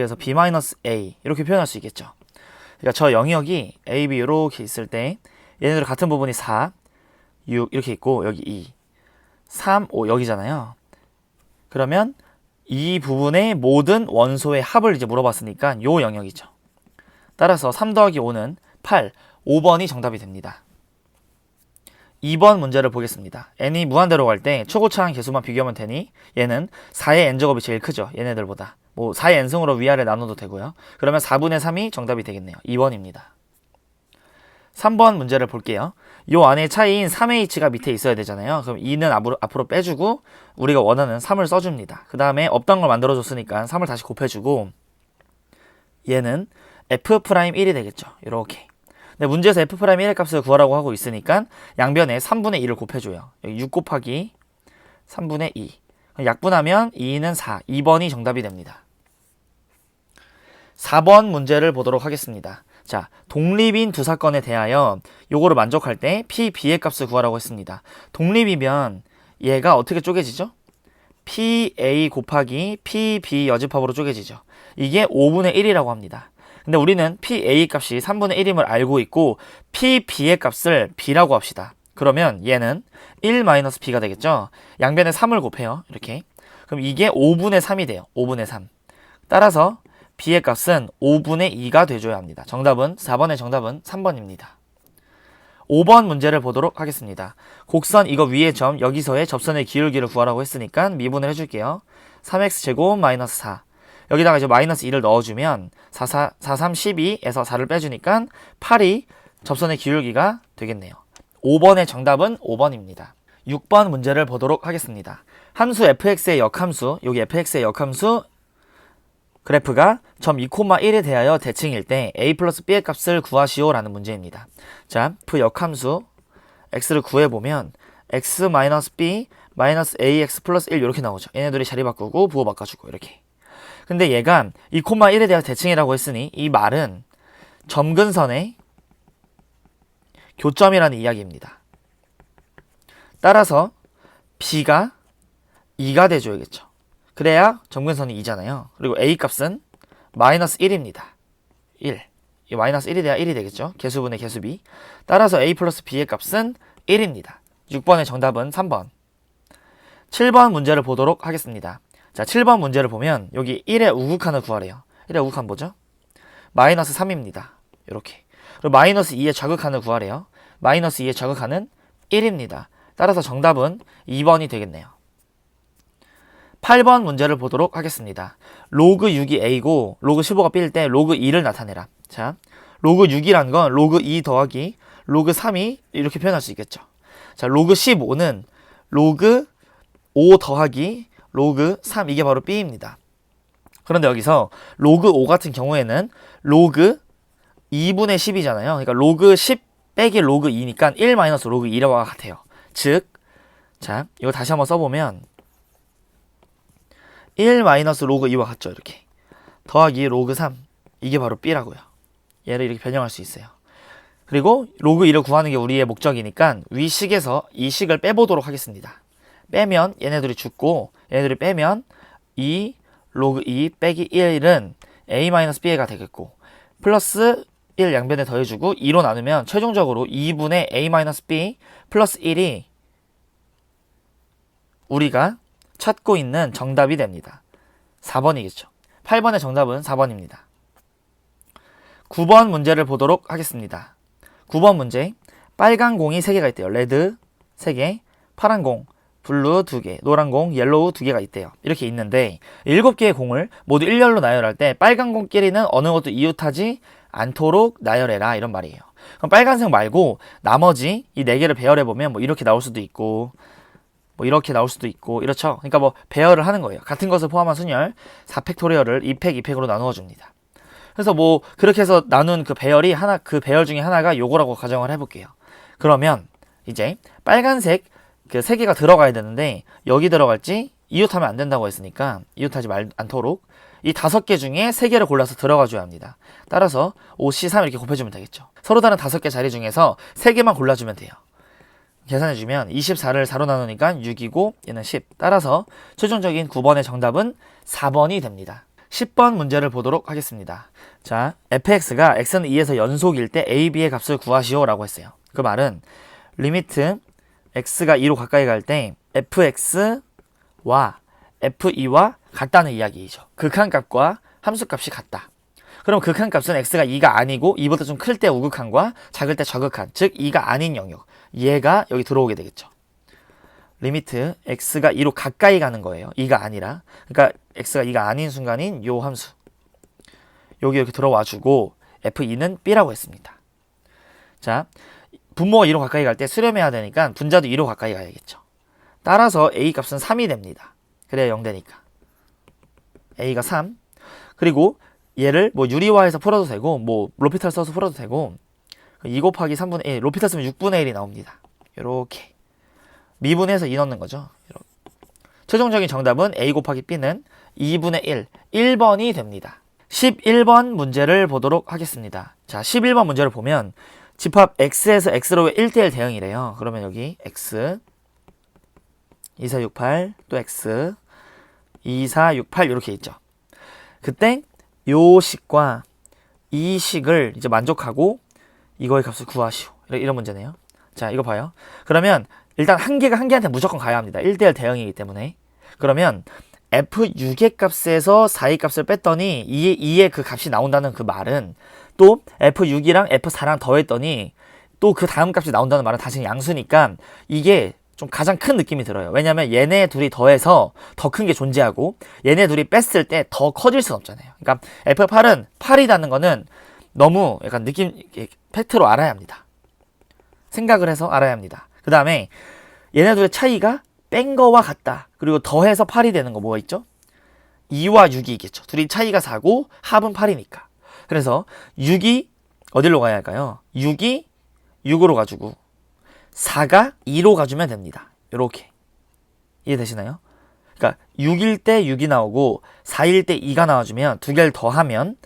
그래서 b-a 이렇게 표현할 수 있겠죠. 그러니까 저 영역이 a, b 이렇게 있을 때 얘네들 같은 부분이 4, 6 이렇게 있고 여기 2, 3, 5 여기잖아요. 그러면 이 부분의 모든 원소의 합을 이제 물어봤으니까 요 영역이죠. 따라서 3 더하기 5는 8, 5번이 정답이 됩니다. 2번 문제를 보겠습니다. n이 무한대로 갈 때 초고차항 개수만 비교하면 되니 얘는 4의 n제곱이 제일 크죠. 얘네들보다. 뭐 4의 n승으로 위아래 나눠도 되고요. 그러면 4분의 3이 정답이 되겠네요. 2번입니다. 3번 문제를 볼게요. 요 안에 차이인 3h가 밑에 있어야 되잖아요. 그럼 2는 앞으로 빼주고 우리가 원하는 3을 써줍니다. 그 다음에 없던 걸 만들어줬으니까 3을 다시 곱해주고 얘는 f'1이 되겠죠. 이렇게. 근데 문제에서 f'1의 값을 구하라고 하고 있으니까 양변에 3분의 2를 곱해줘요. 여기 6 곱하기 3분의 2. 약분하면 2는 4. 2번이 정답이 됩니다. 4번 문제를 보도록 하겠습니다. 자, 독립인 두 사건에 대하여 요거를 만족할 때 P, B의 값을 구하라고 했습니다. 독립이면 얘가 어떻게 쪼개지죠? PA 곱하기 PB 여집합으로 쪼개지죠. 이게 5분의 1이라고 합니다. 근데 우리는 PA 값이 3분의 1임을 알고 있고 PB의 값을 B라고 합시다. 그러면 얘는 1-B가 되겠죠? 양변에 3을 곱해요. 이렇게. 그럼 이게 5분의 3이 돼요. 5분의 3. 따라서 B의 값은 5분의 2가 돼줘야 합니다. 정답은 4번의 정답은 3번입니다. 5번 문제를 보도록 하겠습니다. 곡선 이거 위에 점 여기서의 접선의 기울기를 구하라고 했으니까 미분을 해줄게요. 3x제곱 마이너스 4 여기다가 이제 마이너스 2를 넣어주면 4, 3, 12에서 4를 빼주니까 8이 접선의 기울기가 되겠네요. 5번의 정답은 5번입니다. 6번 문제를 보도록 하겠습니다. 함수 fx의 역함수 여기 fx의 역함수 그래프가 점 2,1에 대하여 대칭일 때 a 플러스 b의 값을 구하시오 라는 문제입니다. 자, f 역함수 x를 구해보면 x 마이너스 b 마이너스 ax 플러스 1 이렇게 나오죠. 얘네들이 자리 바꾸고 부호 바꿔주고 이렇게. 근데 얘가 2,1에 대하여 대칭이라고 했으니 이 말은 점근선의 교점이라는 이야기입니다. 따라서 b가 2가 돼줘야겠죠. 그래야 점근선이 2잖아요. 그리고 a 값은 마이너스 1입니다. 1. 이 마이너스 1이 돼야 1이 되겠죠. 개수분의 개수비. 따라서 a 플러스 b의 값은 1입니다. 6번의 정답은 3번. 7번 문제를 보도록 하겠습니다. 자, 7번 문제를 보면 여기 1의 우극한을 구하래요. 1의 우극한 뭐죠? 마이너스 3입니다. 이렇게. 그리고 마이너스 2의 좌극한을 구하래요. 마이너스 2의 좌극한은 1입니다. 따라서 정답은 2번이 되겠네요. 8번 문제를 보도록 하겠습니다. 로그 6이 a고 로그 15가 b일 때 로그 2를 나타내라. 자, 로그 6이란 건 로그 2 더하기 로그 3이 이렇게 표현할 수 있겠죠. 자, 로그 15는 로그 5 더하기 로그 3 이게 바로 b입니다. 그런데 여기서 로그 5 같은 경우에는 로그 2분의 10이잖아요. 그러니까 로그 10 빼기 로그 2니까 1 마이너스 로그 2와 같아요. 즉, 자, 이거 다시 한번 써보면 1 마이너스 로그 2와 같죠. 이렇게. 더하기 로그 3. 이게 바로 b라고요. 얘를 이렇게 변형할 수 있어요. 그리고 로그 2를 구하는 게 우리의 목적이니까 위식에서 이 식을 빼보도록 하겠습니다. 빼면 얘네들이 죽고 얘네들이 빼면 2 로그 2 빼기 1은 a-b가 되겠고 플러스 1 양변에 더해주고 2로 나누면 최종적으로 2분의 a-b 플러스 1이 우리가 찾고 있는 정답이 됩니다. 4번이겠죠. 8번의 정답은 4번입니다. 9번 문제를 보도록 하겠습니다. 9번 문제. 빨간 공이 3개가 있대요. 레드 3개, 파란 공, 블루 2개, 노란 공, 옐로우 2개가 있대요. 이렇게 있는데 7개의 공을 모두 일렬로 나열할 때 빨간 공끼리는 어느 것도 이웃하지 않도록 나열해라 이런 말이에요. 그럼 빨간색 말고 나머지 이 4개를 배열해보면 뭐 이렇게 나올 수도 있고 뭐 이렇게 나올 수도 있고 이렇죠. 그러니까 뭐 배열을 하는 거예요. 같은 것을 포함한 순열 4팩토리얼을 2팩, 2팩으로 나누어 줍니다. 그래서 뭐 그렇게 해서 나눈 그 배열이 그 배열 중에 하나가 요거라고 가정을 해볼게요. 그러면 이제 빨간색 그 3개가 들어가야 되는데 여기 들어갈지 이웃하면 안 된다고 했으니까 이웃하지 않도록 이 5개 중에 3개를 골라서 들어가 줘야 합니다. 따라서 5C3 이렇게 곱해주면 되겠죠. 서로 다른 5개 자리 중에서 3개만 골라주면 돼요. 계산해주면 24를 4로 나누니까 6이고 얘는 10. 따라서 최종적인 9번의 정답은 4번이 됩니다. 10번 문제를 보도록 하겠습니다. 자, fx가 x는 2에서 연속일 때 a, b의 값을 구하시오 라고 했어요. 그 말은 리미트 x가 2로 가까이 갈 때 fx와 f2와 같다는 이야기이죠. 극한값과 함수값이 같다. 그럼 극한값은 x가 2가 아니고 2보다 좀 클 때 우극한과 작을 때 저극한, 즉 2가 아닌 영역, 얘가 여기 들어오게 되겠죠. 리미트 x가 2로 가까이 가는 거예요. 2가 아니라. 그러니까 x가 2가 아닌 순간인 요 함수. 여기 이렇게 들어와주고 f2는 b라고 했습니다. 자, 분모가 2로 가까이 갈 때 수렴해야 되니까 분자도 2로 가까이 가야겠죠. 따라서 a 값은 3이 됩니다. 그래야 0 되니까. a가 3. 그리고 얘를 뭐 유리화해서 풀어도 되고 뭐 로피탈 써서 풀어도 되고 2 곱하기 3분의 1, 로피탈 쓰면 6분의 1이 나옵니다. 요렇게 미분해서 2 넣는 거죠. 이렇게. 최종적인 정답은 a 곱하기 b는 2분의 1, 1번이 됩니다. 11번 문제를 보도록 하겠습니다. 자, 11번 문제를 보면 집합 x에서 x로의 1대1 대응이래요. 그러면 여기 x 2468 또 x 2468 이렇게 있죠. 그때 요 식과 이 식을 이제 만족하고 이거의 값을 구하시오. 이런 문제네요. 자, 이거 봐요. 그러면 일단 한 개가 한 개한테 무조건 가야 합니다. 1대1 대응이기 때문에. 그러면 f6의 값에서 4의 값을 뺐더니 2의 그 값이 나온다는 그 말은 또 f6이랑 f4랑 더했더니 또 그 다음 값이 나온다는 말은 다시 양수니까 이게 좀 가장 큰 느낌이 들어요. 왜냐면 얘네 둘이 더해서 더 큰 게 존재하고 얘네 둘이 뺐을 때 더 커질 순 없잖아요. 그러니까 F8은 8이라는 거는 너무 약간 느낌, 팩트로 알아야 합니다. 생각을 해서 알아야 합니다. 그 다음에 얘네 둘의 차이가 뺀 거와 같다. 그리고 더해서 8이 되는 거 뭐가 있죠? 2와 6이 있겠죠. 둘이 차이가 4고 합은 8이니까. 그래서 6이 어디로 가야 할까요? 6이 6으로 가지고 4가 2로 가주면 됩니다. 요렇게. 이해되시나요? 그러니까 6일 때 6이 나오고 4일 때 2가 나와주면 두 개를 더하면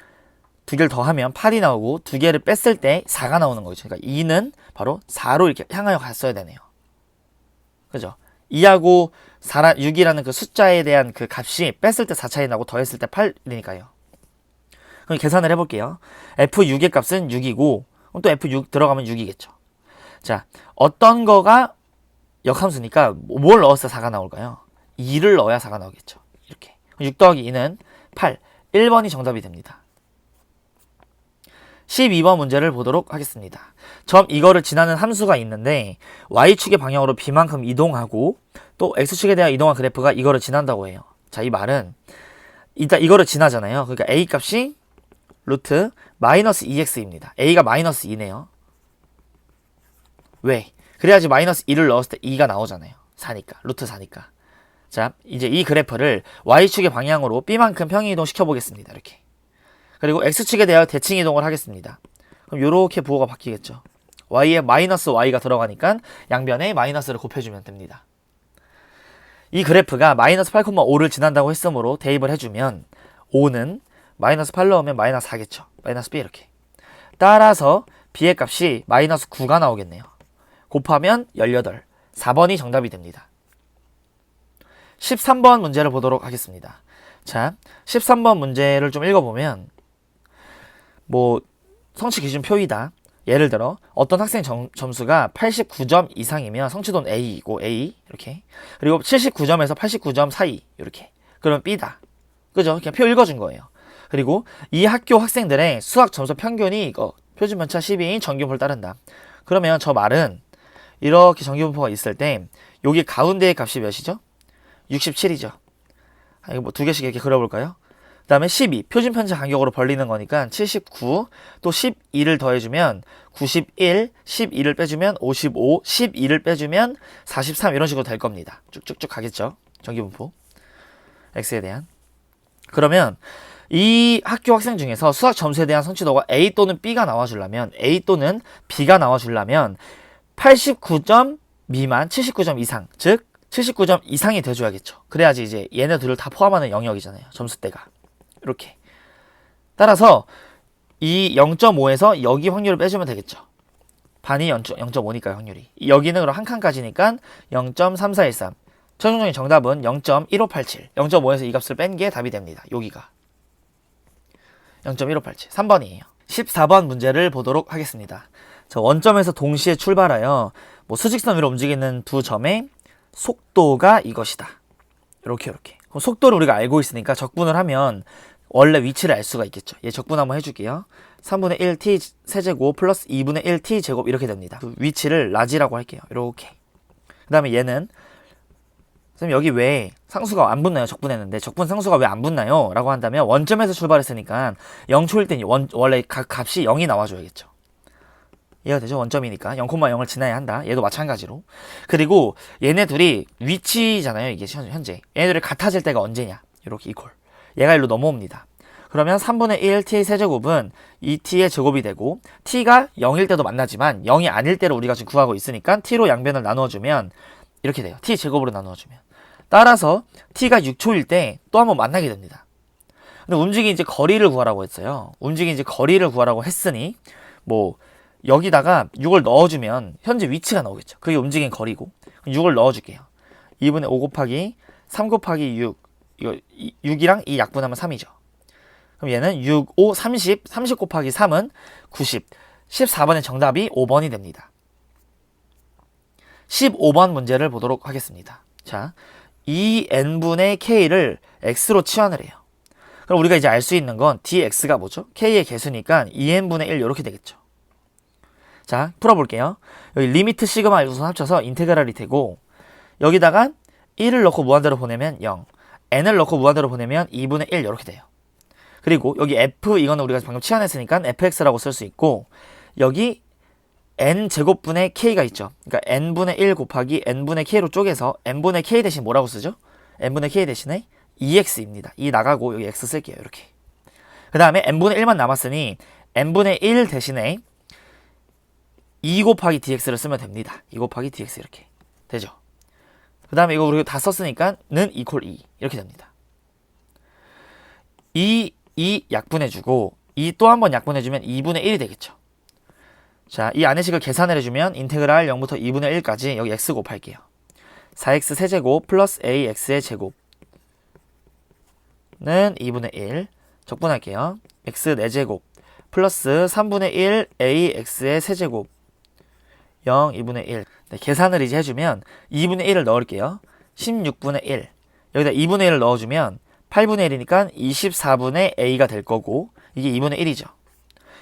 8이 나오고 두 개를 뺐을 때 4가 나오는 거죠. 그러니까 2는 바로 4로 이렇게 향하여 갔어야 되네요. 그죠? 2하고 6이라는 그 숫자에 대한 그 값이 뺐을 때 4 차이 나고 더했을 때 8이니까요. 그럼 계산을 해볼게요. F6의 값은 6이고 또 F6 들어가면 6이겠죠. 자, 어떤 거가 역함수니까 뭘 넣었을 때 4가 나올까요? 2를 넣어야 4가 나오겠죠. 이렇게. 6 더하기 2는 8. 1번이 정답이 됩니다. 12번 문제를 보도록 하겠습니다. 점 이거를 지나는 함수가 있는데 y축의 방향으로 b만큼 이동하고 또 x축에 대한 이동한 그래프가 이거를 지난다고 해요. 자, 이 말은 일단 이거를 지나잖아요. 그러니까 a 값이 루트 마이너스 2x입니다. a가 마이너스 2네요. 왜? 그래야지 마이너스 2를 넣었을 때 2가 나오잖아요. 4니까. 루트 4니까. 자, 이제 이 그래프를 y축의 방향으로 b만큼 평행이동 시켜보겠습니다. 이렇게. 그리고 x축에 대하여 대칭 이동을 하겠습니다. 그럼 요렇게 부호가 바뀌겠죠. y에 마이너스 y가 들어가니까 양변에 마이너스를 곱해주면 됩니다. 이 그래프가 마이너스 8,5를 지난다고 했으므로 대입을 해주면 5는 마이너스 8 넣으면 마이너스 4겠죠. 마이너스 b 이렇게. 따라서 b의 값이 마이너스 9가 나오겠네요. 곱하면 18. 4번이 정답이 됩니다. 13번 문제를 보도록 하겠습니다. 자, 13번 문제를 좀 읽어보면 뭐 성취 기준 표이다. 예를 들어 어떤 학생 점수가 89점 이상이면 성취도는 A이고 A 이렇게. 그리고 79점에서 89점 사이 이렇게. 그러면 B다. 그죠? 그냥 표 읽어준 거예요. 그리고 이 학교 학생들의 수학 점수 평균이 이거 표준 편차 12인 정규분포를 따른다. 그러면 저 말은 이렇게 정규분포가 있을 때 여기 가운데의 값이 몇이죠? 67이죠. 이거 뭐 두 개씩 이렇게 그려볼까요? 그 다음에 12 표준 편차 간격으로 벌리는 거니까 79 또 12를 더해주면 91 12를 빼주면 55 12를 빼주면 43 이런 식으로 될 겁니다. 쭉쭉쭉 가겠죠. 정규분포 x에 대한. 그러면 이 학교 학생 중에서 수학 점수에 대한 성취도가 A 또는 B가 나와주려면 A 또는 B가 나와주려면 89점 미만 79점 이상, 즉 79점 이상이 돼줘야겠죠. 그래야지 이제 얘네 둘을 다 포함하는 영역이잖아요. 점수대가. 이렇게. 따라서 이 0.5에서 여기 확률을 빼주면 되겠죠. 반이 0.5니까요, 확률이. 여기는 그럼 한 칸까지니까 0.3413. 최종적인 정답은 0.1587. 0.5에서 이 값을 뺀 게 답이 됩니다. 여기가. 0.1587. 3번이에요. 14번 문제를 보도록 하겠습니다. 자, 원점에서 동시에 출발하여 수직선 위로 움직이는 두 점의 속도가 이것이다. 이렇게. 그럼 속도를 우리가 알고 있으니까 적분을 하면 원래 위치를 알 수가 있겠죠. 얘 적분 한번 해줄게요. 3분의 1t 세제곱 플러스 2분의 1t 제곱 이렇게 됩니다. 그 위치를 라지라고 할게요. 이렇게. 그 다음에 얘는 선생님 여기 왜 상수가 안 붙나요? 적분했는데 적분 상수가 왜 안 붙나요? 라고 한다면 원점에서 출발했으니까 0초일 땐 원래 각 값이 0이 나와줘야겠죠. 이해가 되죠? 원점이니까 0,0을 지나야 한다. 얘도 마찬가지로. 그리고 얘네 둘이 위치잖아요. 이게 현재. 얘네 둘이 같아질 때가 언제냐? 이렇게 이퀄. 얘가 일로 넘어옵니다. 그러면 3분의 1 t 세제곱은 2t의 제곱이 되고 t가 0일 때도 만나지만 0이 아닐 때를 우리가 지금 구하고 있으니까 t로 양변을 나누어주면 이렇게 돼요. t 제곱으로 나누어주면. 따라서 t가 6초일 때 또 한번 만나게 됩니다. 근데 움직인 이제 거리를 구하라고 했어요. 움직인 이제 거리를 구하라고 했으니 여기다가 6을 넣어주면 현재 위치가 나오겠죠. 그게 움직인 거리고 6을 넣어줄게요. 2분의 5 곱하기 3 곱하기 6 이거 6이랑 이 약분하면 3이죠. 그럼 얘는 6, 5, 30 곱하기 3은 90 14번의 정답이 5번이 됩니다. 15번 문제를 보도록 하겠습니다. 자, 2n분의 k를 x로 치환을 해요. 그럼 우리가 이제 알 수 있는 건 dx가 뭐죠? k의 개수니까 2n분의 1 이렇게 되겠죠. 자, 풀어볼게요. 여기 리미트 시그마 우선 합쳐서 인테그랄이 되고 여기다가 1을 넣고 무한대로 보내면 0 n을 넣고 무한대로 보내면 2분의 1 이렇게 돼요. 그리고 여기 f 이거는 우리가 방금 치환했으니까 fx라고 쓸 수 있고 여기 n 제곱분의 k가 있죠. 그러니까 n분의 1 곱하기 n분의 k로 쪼개서 n분의 k 대신 뭐라고 쓰죠? n분의 k 대신에 2x입니다. 2 나가고 여기 x 쓸게요. 이렇게. 그 다음에 n분의 1만 남았으니 n분의 1 대신에 2 곱하기 dx를 쓰면 됩니다. 2 곱하기 dx 이렇게 되죠. 그 다음에 이거 우리가 다 썼으니까 는 equal 2 이렇게 됩니다. 2 약분해주고 2 또 한 번 약분해주면 2분의 1이 되겠죠. 자, 이 안의식을 계산을 해주면 인테그랄 0부터 2분의 1까지 여기 x 곱할게요. 4x 세제곱 플러스 ax의 제곱은 2분의 1 적분할게요. x 4제곱 플러스 3분의 1 ax의 세제곱 0, 2분의 1 네, 계산을 이제 해주면 2분의 1을 넣을게요. 16분의 1 여기다 2분의 1을 넣어주면 8분의 1이니까 24분의 a가 될 거고 이게 2분의 1이죠.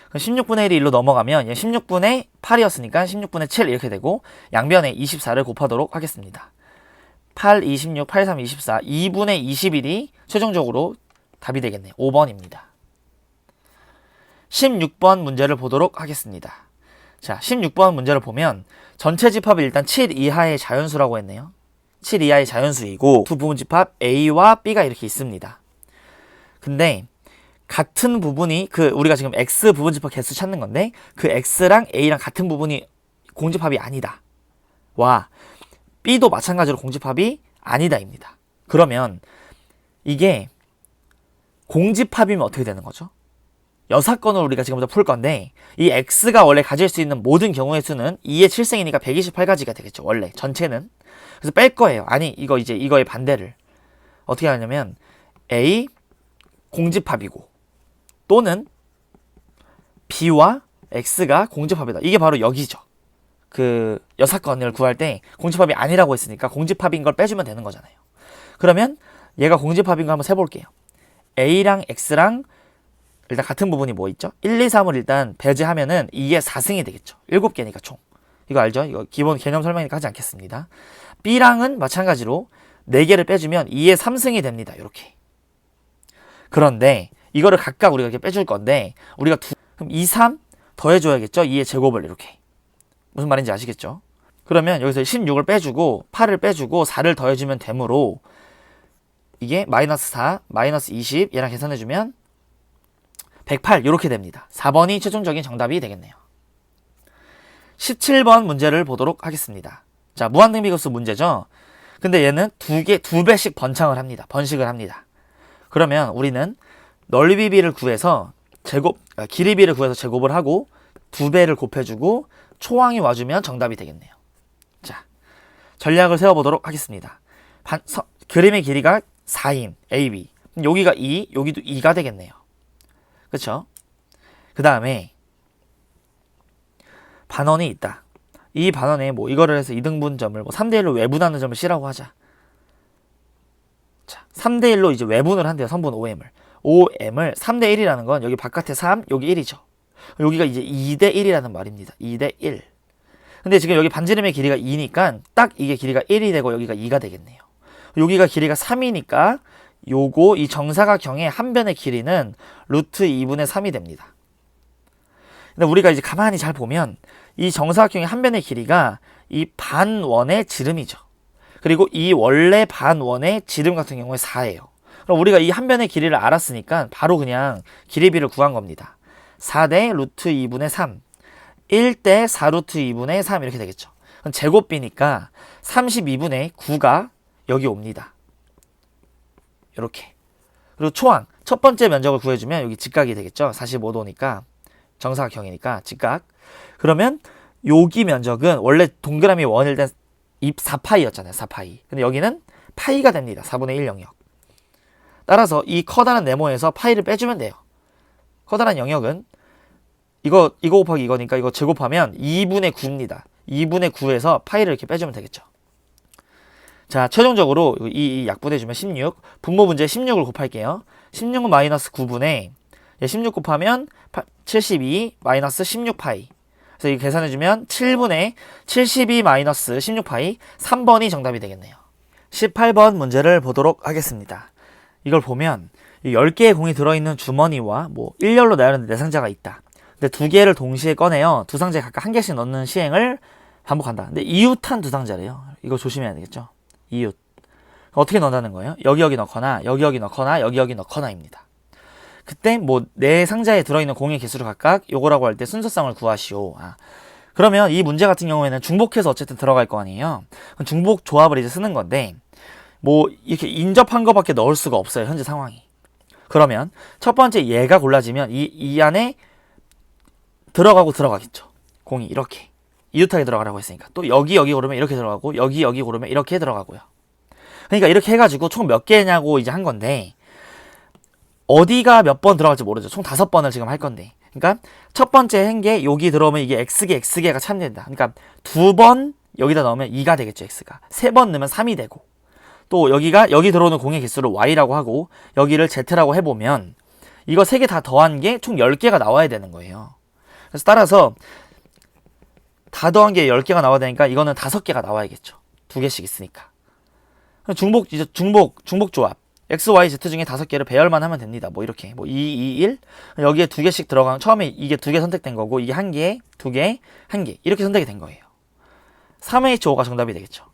그럼 16분의 1이 1로 넘어가면 16분의 8이었으니까 16분의 7 이렇게 되고 양변에 24를 곱하도록 하겠습니다. 8, 26, 8, 3, 24 2분의 21이 최종적으로 답이 되겠네요. 5번입니다. 16번 문제를 보도록 하겠습니다. 자, 16번 문제를 보면 전체 집합이 일단 7 이하의 자연수라고 했네요. 7 이하의 자연수이고 두 부분 집합 A와 B가 이렇게 있습니다. 근데 같은 부분이 우리가 지금 X 부분 집합 개수 찾는 건데 그 X랑 A랑 같은 부분이 공집합이 아니다. 와, B도 마찬가지로 공집합이 아니다입니다. 그러면 이게 공집합이면 어떻게 되는 거죠? 여사건을 우리가 지금부터 풀 건데 이 X가 원래 가질 수 있는 모든 경우의 수는 2의 7승이니까 128가지가 되겠죠. 원래 전체는. 그래서 뺄 거예요. 아니 이거의 반대를 어떻게 하냐면 A 공집합이고 또는 B와 X가 공집합이다. 이게 바로 여기죠. 여사건을 구할 때 공집합이 아니라고 했으니까 공집합인 걸 빼주면 되는 거잖아요. 그러면 얘가 공집합인 거 한번 세볼게요. A랑 X랑 일단 같은 부분이 뭐 있죠? 1, 2, 3을 일단 배제하면은 2의 4승이 되겠죠. 7개니까 총. 이거 알죠? 이거 기본 개념 설명이니까 하지 않겠습니다. B랑은 마찬가지로 4개를 빼주면 2의 3승이 됩니다. 이렇게. 그런데 이거를 각각 우리가 이렇게 빼줄 건데 우리가 그럼 2, 3 더해줘야겠죠? 2의 제곱을 이렇게. 무슨 말인지 아시겠죠? 그러면 여기서 16을 빼주고 8을 빼주고 4를 더해주면 되므로 이게 마이너스 4, 마이너스 20 얘랑 계산해주면 108 이렇게 됩니다. 4번이 최종적인 정답이 되겠네요. 17번 문제를 보도록 하겠습니다. 자, 무한등비급수 문제죠. 근데 얘는 두 배씩 번식을 합니다. 그러면 우리는 넓이비를 구해서 길이비를 구해서 제곱을 하고 2배를 곱해주고 초항이 와주면 정답이 되겠네요. 자, 전략을 세워보도록 하겠습니다. 그림의 길이가 4인 AB 여기가 2, 여기도 2가 되겠네요. 그쵸? 그 다음에 반원이 있다. 이 반원에 뭐 이거를 해서 2등분점을 뭐 3대1로 외분하는 점을 C라고 하자. 자, 3대1로 이제 외분을 한대요. 선분 OM을. OM을 3대1이라는 건 여기 바깥에 3, 여기 1이죠. 여기가 이제 2대1이라는 말입니다. 2대1. 근데 지금 여기 반지름의 길이가 2니까 딱 이게 길이가 1이 되고 여기가 2가 되겠네요. 여기가 길이가 3이니까 요거 이 정사각형의 한 변의 길이는 루트 2분의 3이 됩니다. 근데 우리가 이제 가만히 잘 보면 이 정사각형의 한 변의 길이가 이 반원의 지름이죠. 그리고 이 원래 반원의 지름 같은 경우에 4예요. 그럼 우리가 이 한 변의 길이를 알았으니까 바로 그냥 길이비를 구한 겁니다. 4대 루트 2분의 3 1대 4루트 2분의 3 이렇게 되겠죠. 그럼 제곱비니까 32분의 9가 여기 옵니다. 이렇게. 그리고 초항 첫 번째 면적을 구해주면 여기 직각이 되겠죠. 45도니까 정사각형이니까 직각. 그러면 여기 면적은 원래 동그라미 원일 땐 4파이였잖아요. 4파이. 근데 여기는 파이가 됩니다. 4분의 1 영역. 따라서 이 커다란 네모에서 파이를 빼주면 돼요. 커다란 영역은 이거 곱하기 이거니까 이거 제곱하면 2분의 9입니다. 2분의 9에서 파이를 이렇게 빼주면 되겠죠. 자, 최종적으로 이 약분해주면 16. 분모 문제 16을 곱할게요. 16은 마이너스 9분의 16 곱하면 72 마이너스 16파이. 그래서 이거 계산해주면 7분의 72 마이너스 16파이. 3번이 정답이 되겠네요. 18번 문제를 보도록 하겠습니다. 이걸 보면 10개의 공이 들어있는 주머니와 뭐 일렬로 나열하는 네 상자가 있다. 근데 두 개를 동시에 꺼내요. 두 상자에 각각 한 개씩 넣는 시행을 반복한다. 근데 이웃한 두 상자래요. 이거 조심해야 되겠죠. 이웃. 어떻게 넣는다는 거예요? 여기 넣거나 여기 넣거나 여기 넣거나입니다. 그때 뭐 네 상자에 들어있는 공의 개수를 각각 요거라고 할 때 순서상을 구하시오. 그러면 이 문제 같은 경우에는 중복해서 어쨌든 들어갈 거 아니에요. 중복 조합을 이제 쓰는 건데 뭐 이렇게 인접한 거밖에 넣을 수가 없어요. 현재 상황이. 그러면 첫 번째 얘가 골라지면 이 안에 들어가겠죠. 공이 이렇게 이웃하게 들어가라고 했으니까 또 여기 고르면 이렇게 들어가고 여기 고르면 이렇게 들어가고요. 그러니까 이렇게 해가지고 총 몇 개냐고 이제 한 건데 어디가 몇 번 들어갈지 모르죠. 총 5번을 지금 할 건데 그러니까 첫 번째 한 게 여기 들어오면 이게 x개가 참된다. 그러니까 2번 여기다 넣으면 2가 되겠죠. x가 3번 넣으면 3이 되고 또 여기 들어오는 공의 개수를 y라고 하고 여기를 z라고 해보면 이거 3개 다 더한 게 총 10개가 나와야 되는 거예요. 그래서 따라서 다 더한 게 10개가 나와야 되니까 이거는 5개가 나와야겠죠. 2개씩 있으니까. 중복 조합. x, y, z 중에 5개를 배열만 하면 됩니다. 뭐 이렇게. 뭐 2, 2, 1. 여기에 2개씩 들어가면 처음에 이게 2개 선택된 거고 이게 1개, 2개, 1개. 이렇게 선택이 된 거예요. 3H5가 정답이 되겠죠.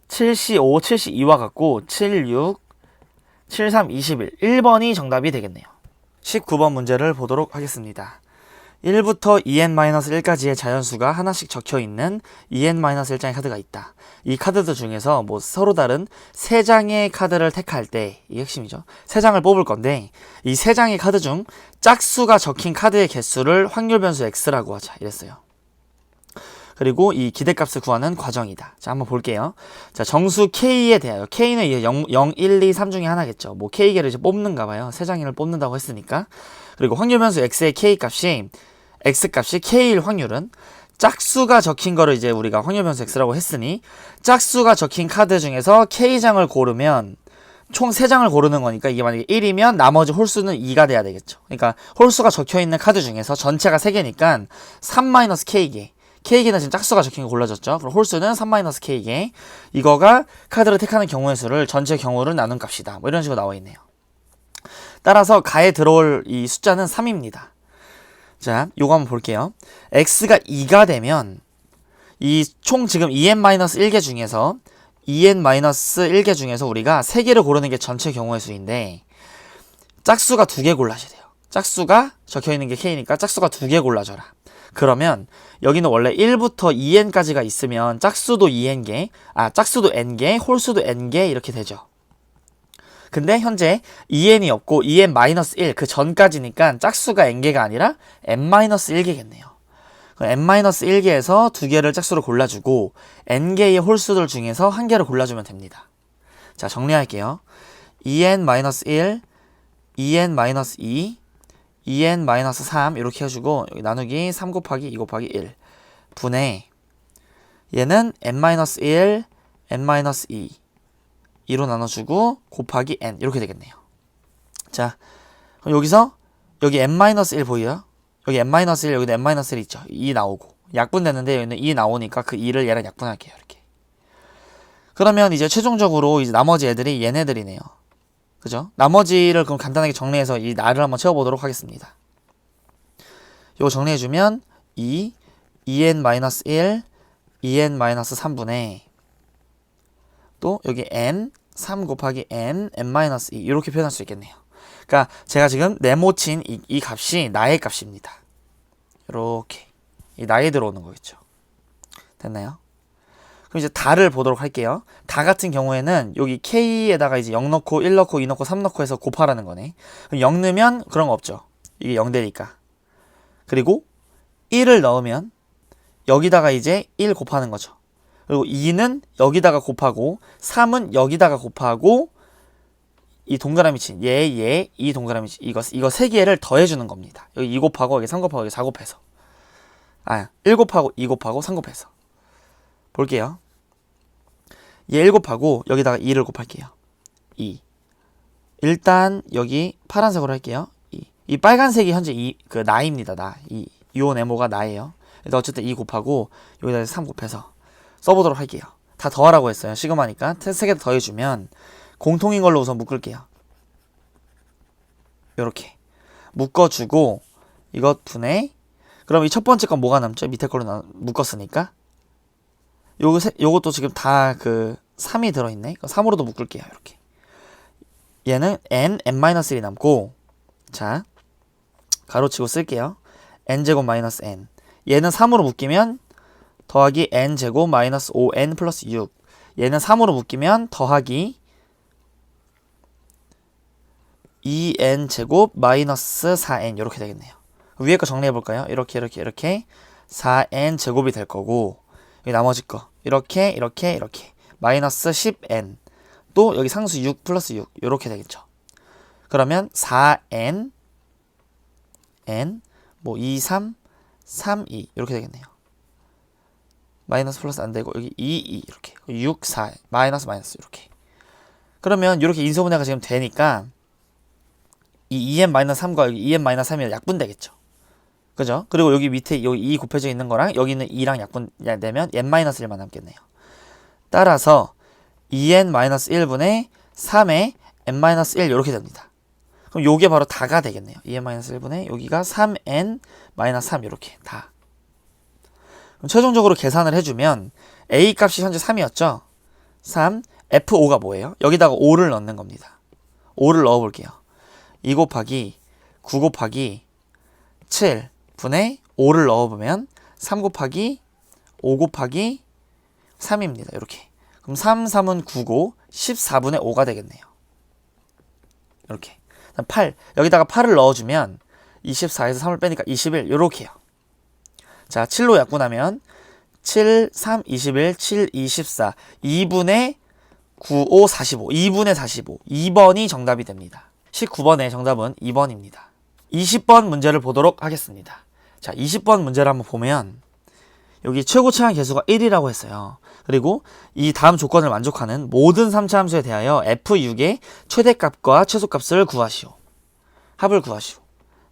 7C5, 7C2와 같고 76, 73, 21. 1번이 정답이 되겠네요. 19번 문제를 보도록 하겠습니다. 1부터 2n-1까지의 자연수가 하나씩 적혀있는 2n-1장의 카드가 있다. 이 카드들 중에서 뭐 서로 다른 3장의 카드를 택할 때, 이 핵심이죠. 3장을 뽑을 건데 이 3장의 카드 중 짝수가 적힌 카드의 개수를 확률 변수 x라고 하자 이랬어요. 그리고 이 기대값을 구하는 과정이다. 자, 한번 볼게요. 자, 정수 k에 대하여 k는 이제 0, 1, 2, 3 중에 하나겠죠. 뭐 k개를 이제 뽑는가 봐요. 3장을 뽑는다고 했으니까. 그리고 확률 변수 x의 k값이 x값이 k일 확률은 짝수가 적힌 거를 이제 우리가 확률 변수 x라고 했으니 짝수가 적힌 카드 중에서 k장을 고르면 총 3장을 고르는 거니까 이게 만약에 1이면 나머지 홀수는 2가 돼야 되겠죠. 그러니까 홀수가 적혀있는 카드 중에서 전체가 3개니까 3-k개. K개는 지금 짝수가 적힌 거 골라졌죠. 그럼 홀수는 3-K개. 이거가 카드를 택하는 경우의 수를 전체 경우를 나눈 값이다. 뭐 이런 식으로 나와 있네요. 따라서 가에 들어올 이 숫자는 3입니다. 자, 요거 한번 볼게요. x가 2가 되면 이 총 지금 2n-1개 중에서 2n-1개 중에서 우리가 3개를 고르는 게 전체 경우의 수인데 짝수가 2개 골라줘야 돼요. 짝수가 적혀있는 게 k니까 짝수가 2개 골라줘라. 그러면 여기는 원래 1부터 2n까지가 있으면 짝수도 2n개, 짝수도 n개, 홀수도 n개 이렇게 되죠. 근데 현재 2n이 없고 2n-1 그 전까지니까 짝수가 n개가 아니라 n-1개겠네요. n-1개에서 2개를 짝수로 골라주고 n개의 홀수들 중에서 1개를 골라주면 됩니다. 자, 정리할게요. 2n-1, 2n-2, 2n-3 이렇게 해주고 여기 나누기 3 곱하기 2 곱하기 1 분의 얘는 n-1, n-2 2로 나눠주고 곱하기 n 이렇게 되겠네요. 자, 그럼 여기서 여기 n-1 보여요? 여기 n-1 여기도 n-1 있죠? 2 나오고 약분됐는데 여기는 2 나오니까 그 2를 얘랑 약분할게요. 이렇게. 그러면 이제 최종적으로 이제 나머지 애들이 얘네들이네요. 그죠? 나머지를 그럼 간단하게 정리해서 이 나를 한번 채워보도록 하겠습니다. 요거 정리해주면 2n-1, 2n-3분의 또 여기 n, 3 곱하기 n, n-2 이렇게 표현할 수 있겠네요. 그러니까 제가 지금 네모친 이 값이 나의 값입니다. 이렇게 이 나에 들어오는 거겠죠. 됐나요? 그럼 이제 다를 보도록 할게요. 다 같은 경우에는 여기 k에다가 이제 0 넣고 1 넣고 2 넣고 3 넣고 해서 곱하라는 거네. 그럼 0 넣으면 그런 거 없죠. 이게 0 되니까. 그리고 1을 넣으면 여기다가 이제 1 곱하는 거죠. 그리고 2는 여기다가 곱하고 3은 여기다가 곱하고 이 동그라미 친 이 동그라미 친 이거 세 개를 더해주는 겁니다. 여기 2 곱하고 여기 3 곱하고 여기 4 곱해서 1 곱하고 2 곱하고 3 곱해서 볼게요. 얘 1 곱하고 여기다가 2를 곱할게요. 2 일단 여기 파란색으로 할게요. 이 빨간색이 현재 그 나입니다. 요 네모가 나예요. 일단 어쨌든 2 곱하고 여기다 3 곱해서 써보도록 할게요. 다 더하라고 했어요. 시그마니까 세 개 더해주면 공통인 걸로 우선 묶을게요. 요렇게 묶어주고 이것 분의 그럼 이 첫 번째 건 뭐가 남죠? 밑에 걸로 묶었으니까 요것도 지금 다 그 3이 들어있네. 3으로도 묶을게요. 이렇게 얘는 n-1이 남고 자 가로치고 쓸게요. n제곱 마이너스 n 얘는 3으로 묶이면 더하기 n제곱 마이너스 5n 플러스 6 얘는 3으로 묶이면 더하기 2n제곱 마이너스 4n 이렇게 되겠네요. 위에 거 정리해볼까요? 이렇게 4n제곱이 될 거고 여기 나머지 거 이렇게 마이너스 10n 또 여기 상수 6 플러스 6 이렇게 되겠죠. 그러면 4n n 뭐 2, 3, 3, 2 이렇게 되겠네요. 마이너스 플러스 안 되고 여기 2, 2 이렇게 6, 4 마이너스 이렇게 그러면 이렇게 인수분해가 지금 되니까 이 2n-3과 여기 2n-3이 약분되겠죠. 그죠? 그리고 여기 밑에 여기 2 곱해져 있는 거랑 여기는 2랑 약분되면 n-1만 남겠네요. 따라서 2n-1분의 3의 n-1 이렇게 됩니다. 그럼 요게 바로 다가 되겠네요. 2n-1분의 여기가 3n-3 이렇게 다. 그럼 최종적으로 계산을 해주면 a 값이 현재 3이었죠. 3 f5가 뭐예요? 여기다가 5를 넣는 겁니다. 5를 넣어볼게요. 2 곱하기 9 곱하기 7 분의 5를 넣어보면 3 곱하기 5 곱하기 3입니다. 이렇게. 그럼 3, 3은 9고 14분의 5가 되겠네요. 이렇게. 8. 여기다가 8을 넣어주면 24에서 3을 빼니까 21. 이렇게요. 자, 7로 약분하면 7, 3, 21, 7, 24. 2분의 9, 5, 45. 2분의 45. 2번이 정답이 됩니다. 19번의 정답은 2번입니다. 20번 문제를 보도록 하겠습니다. 자, 20번 문제를 한번 보면 여기 최고 최한 개수가 1이라고 했어요. 그리고 이 다음 조건을 만족하는 모든 3차 함수에 대하여 f6의 최대값과 최소값을 구하시오. 합을 구하시오.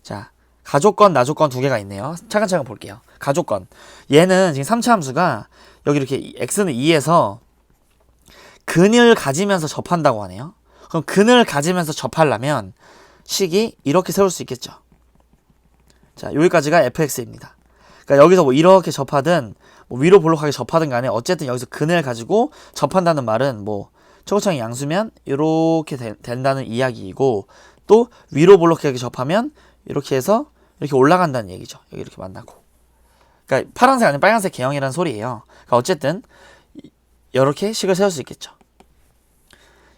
자, 가조건, 나조건 두 개가 있네요. 차근차근 볼게요. 가조건. 얘는 지금 3차 함수가 여기 이렇게 x는 2에서 근을 가지면서 접한다고 하네요. 그럼 근을 가지면서 접하려면 식이 이렇게 세울 수 있겠죠. 자, 여기까지가 fx입니다. 그러니까 여기서 뭐 이렇게 접하든 뭐 위로 볼록하게 접하든 간에 어쨌든 여기서 근을 가지고 접한다는 말은 뭐 최고차항이 양수면 이렇게 된다는 이야기이고 또 위로 볼록하게 접하면 이렇게 해서 이렇게 올라간다는 얘기죠. 여기 이렇게 만나고. 그러니까 파란색 아니면 빨간색 개형이라는 소리예요. 그러니까 어쨌든 이렇게 식을 세울 수 있겠죠.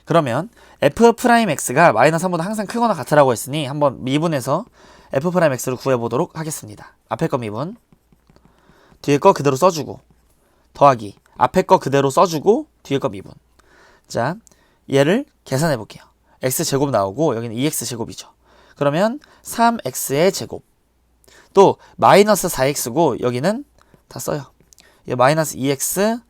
그러면 f'x가 마이너스 3보다 항상 크거나 같으라고 했으니 한번 미분해서 f'x를 구해보도록 하겠습니다. 앞에 거 미분, 뒤에 거 그대로 써주고, 더하기, 앞에 거 그대로 써주고, 뒤에 거 미분. 자, 얘를 계산해볼게요. x제곱 나오고 여기는 2x제곱이죠. 그러면 3x의 제곱. 또 마이너스 4x고 여기는 다 써요. 이게 마이너스 2x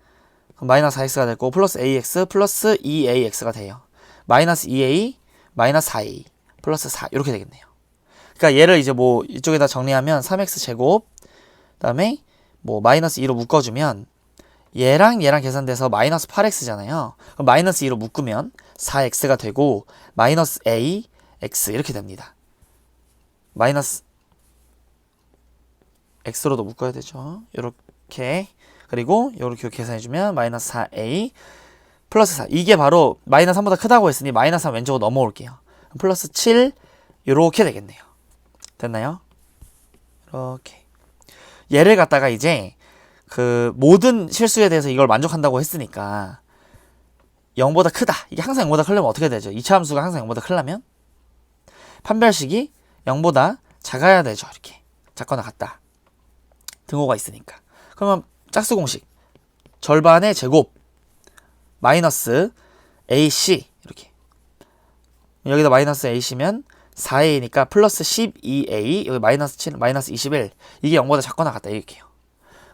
마이너스 4x가 되고 플러스 ax 플러스 2ax가 돼요. 마이너스 2a 마이너스 4a 플러스 4 이렇게 되겠네요. 그러니까 얘를 이제 뭐 이쪽에다 정리하면 3x 제곱 그다음에 뭐 마이너스 2로 묶어주면 얘랑 계산돼서 마이너스 8x잖아요. 그럼 마이너스 2로 묶으면 4x가 되고 마이너스 a x 이렇게 됩니다. 마이너스 x로도 묶어야 되죠. 이렇게 그리고 이렇게 계산해주면 마이너스 4a 플러스 4 이게 바로 마이너스 3보다 크다고 했으니 마이너스 3 왼쪽으로 넘어올게요. 플러스 7 이렇게 되겠네요. 됐나요? 이렇게 얘를 갖다가 이제 그 모든 실수에 대해서 이걸 만족한다고 했으니까 0보다 크다. 이게 항상 0보다 크려면 어떻게 되죠? 2차 함수가 항상 0보다 크려면 판별식이 0보다 작아야 되죠. 이렇게 작거나 같다. 등호가 있으니까. 그러면 짝수 공식 절반의 제곱 마이너스 AC 이렇게 여기다 마이너스 AC면 4A니까 플러스 12A 여기 마이너스 7 마이너스 21 이게 0보다 작거나 같다 이렇게요.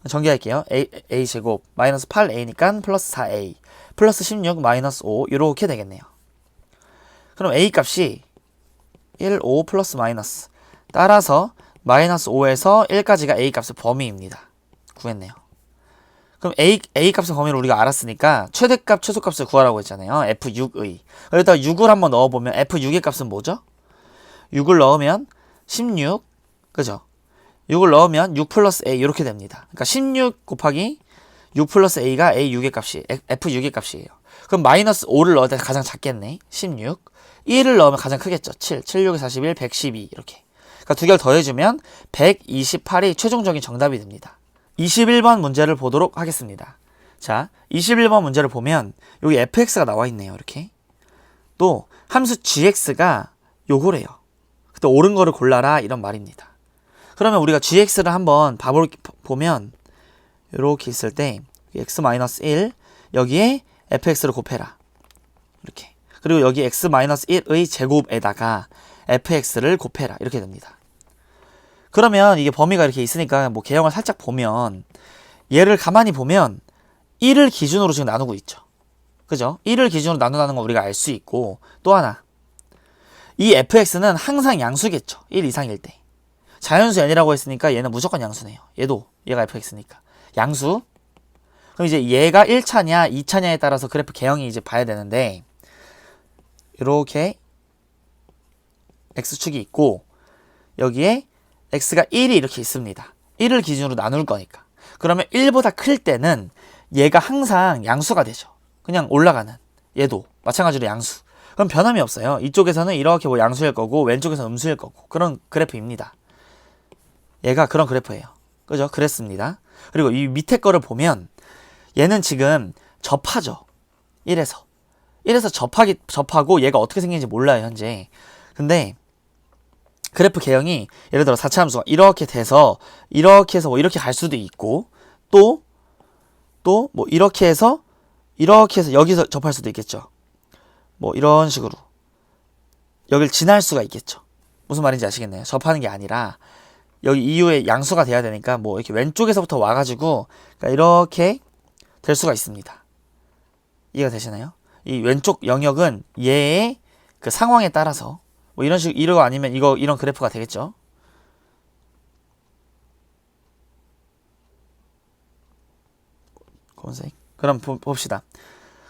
전개할게요. A 제곱 마이너스 8A니까 플러스 4A 플러스 16 마이너스 5 이렇게 되겠네요. 그럼 A 값이 1, 5 플러스 마이너스 따라서 마이너스 5에서 1까지가 A 값의 범위입니다. 구했네요. 그럼 A 값의 범위를 우리가 알았으니까 최대값, 최소값을 구하라고 했잖아요. F6의. 여기다가 6을 한번 넣어보면 F6의 값은 뭐죠? 6을 넣으면 16, 그죠? 6을 넣으면 6 플러스 A 이렇게 됩니다. 그러니까 16 곱하기 6 플러스 A가 A6의 값이, F6의 값이에요. 그럼 마이너스 5를 넣을 때 가장 작겠네. 16. 1을 넣으면 가장 크겠죠. 7, 7, 6, 41, 112 이렇게. 그러니까 두 개를 더해주면 128이 최종적인 정답이 됩니다. 21번 문제를 보도록 하겠습니다. 자, 21번 문제를 보면 여기 fx가 나와 있네요. 이렇게. 또 함수 gx가 요거래요. 그때 옳은 거를 골라라 이런 말입니다. 그러면 우리가 gx를 한번 보면 이렇게 있을 때 x-1 여기에 fx를 곱해라. 이렇게. 그리고 여기 x-1의 제곱에다가 fx를 곱해라. 이렇게 됩니다. 그러면 이게 범위가 이렇게 있으니까 뭐 개형을 살짝 보면 얘를 가만히 보면 1을 기준으로 지금 나누고 있죠. 그죠? 1을 기준으로 나눈다는 거 우리가 알 수 있고 또 하나 이 fx는 항상 양수겠죠. 1 이상일 때. 자연수 n이라고 했으니까 얘는 무조건 양수네요. 얘가 fx니까. 양수. 그럼 이제 얘가 1차냐 2차냐에 따라서 그래프 개형이 이제 봐야 되는데 이렇게 x축이 있고 여기에 x가 1이 이렇게 있습니다. 1을 기준으로 나눌 거니까. 그러면 1보다 클 때는 얘가 항상 양수가 되죠. 그냥 올라가는. 얘도 마찬가지로 양수. 그럼 변함이 없어요. 이쪽에서는 이렇게 뭐 양수일 거고 왼쪽에서는 음수일 거고 그런 그래프입니다. 얘가 그런 그래프예요. 그죠? 그랬습니다. 그리고 이 밑에 거를 보면 얘는 지금 접하죠. 1에서 접하고 얘가 어떻게 생긴지 몰라요. 현재. 근데 그래프 개형이 예를 들어 4차 함수가 이렇게 해서 뭐 이렇게 갈 수도 있고 또 뭐 이렇게 해서 여기서 접할 수도 있겠죠. 뭐 이런 식으로 여길 지날 수가 있겠죠. 무슨 말인지 아시겠나요? 접하는 게 아니라 여기 이후에 양수가 돼야 되니까 뭐 이렇게 왼쪽에서부터 와가지고 그러니까 이렇게 될 수가 있습니다. 이해가 되시나요? 이 왼쪽 영역은 얘의 그 상황에 따라서 뭐 이런 식으로 이거 아니면 이런 그래프가 되겠죠. 검은색. 그럼 봅시다.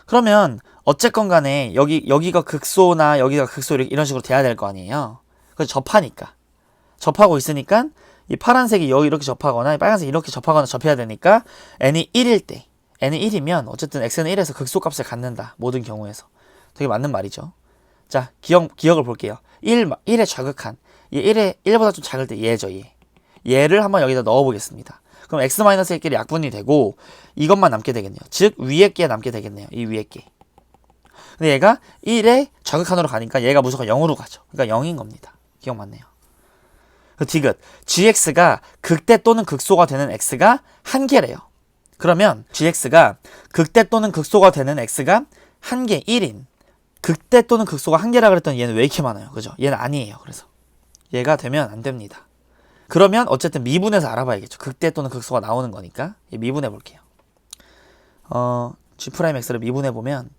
그러면 어쨌건 간에 여기가 극소나 여기가 극소 이런 식으로 돼야 될 거 아니에요. 그래서 접하니까. 접하고 있으니까 이 파란색이 여기 이렇게 접하거나 빨간색이 이렇게 접하거나 접해야 되니까 n이 1일 때 n이 1이면 어쨌든 x는 1에서 극소값을 갖는다. 모든 경우에서. 되게 맞는 말이죠. 자, 기억을 볼게요. 1에 좌극한 얘 1보다 좀 작을 때 얘죠. 얘를 한번 여기다 넣어보겠습니다. 그럼 x-1끼리 약분이 되고 이것만 남게 되겠네요. 즉 위에 게 남게 되겠네요. 이 위에 게. 근데 얘가 1에 좌극한으로 가니까 얘가 무조건 0으로 가죠. 그러니까 0인 겁니다. 기억 맞네요. 디귿 gx가 극대 또는 극소가 되는 x가 한 개래요. 그러면 gx가 극대 또는 극소가 되는 x가 한 개 1인 극대 또는 극소가 한 개라 그랬더니 얘는 왜 이렇게 많아요? 그죠? 얘는 아니에요. 그래서 얘가 되면 안 됩니다. 그러면 어쨌든 미분해서 알아봐야겠죠. 극대 또는 극소가 나오는 거니까 미분해 볼게요. G'X를 미분해 보면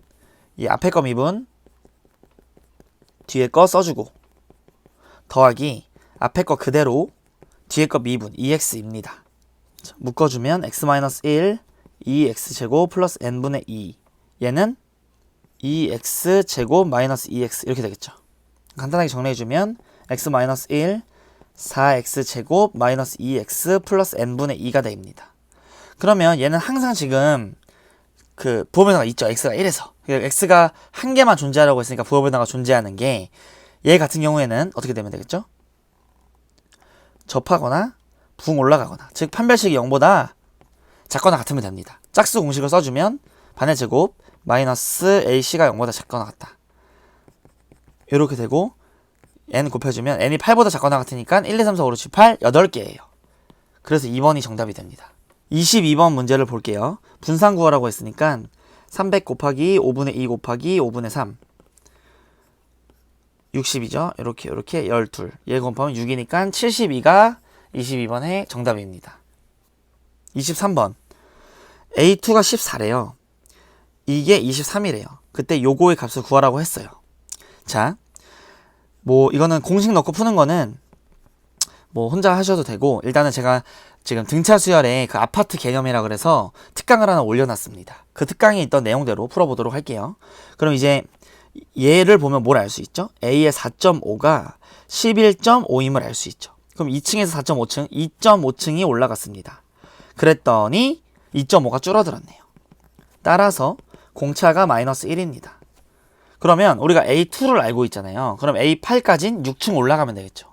이 앞에 거 미분, 뒤에 거 써주고 더하기 앞에 거 그대로 뒤에 거 미분 2x입니다. 묶어주면 x-1 2x제곱 플러스 n분의 2 얘는 2x제곱 마이너스 2x 이렇게 되겠죠. 간단하게 정리해주면 x-1 4x제곱 마이너스 2x 플러스 n분의 2가 됩니다. 그러면 얘는 항상 지금 그 부호변화가 있죠. x가 1에서 x가 한 개만 존재하라고 했으니까 부호변화가 존재하는 게 얘 같은 경우에는 어떻게 되면 되겠죠? 접하거나 붕 올라가거나 즉 판별식이 0보다 작거나 같으면 됩니다. 짝수 공식을 써주면 반의 제곱 마이너스 ac가 0보다 작거나 같다. 이렇게 되고 n 곱해주면 n이 8보다 작거나 같으니까 1, 2, 3, 4, 5, 6, 7, 8 8개예요. 그래서 2번이 정답이 됩니다. 22번 문제를 볼게요. 분산 구하라고 했으니까 300 곱하기 5분의 2 곱하기 5분의 3 60이죠. 이렇게 12 얘 곱하면 6이니까 72가 22번의 정답입니다. 23번 A2가 14래요. 이게 23이래요. 그때 요거의 값을 구하라고 했어요. 자, 뭐 이거는 공식 넣고 푸는 거는 뭐 혼자 하셔도 되고 일단은 제가 지금 등차 수열에 그 아파트 개념이라 그래서 특강을 하나 올려놨습니다. 그 특강에 있던 내용대로 풀어보도록 할게요. 그럼 이제 얘를 보면 뭘 알 수 있죠? A의 4.5가 11.5임을 알 수 있죠. 그럼 2층에서 4.5층, 2.5층이 올라갔습니다. 그랬더니 2.5가 줄어들었네요. 따라서 공차가 마이너스 1입니다. 그러면 우리가 A2를 알고 있잖아요. 그럼 A8까지는 6층 올라가면 되겠죠.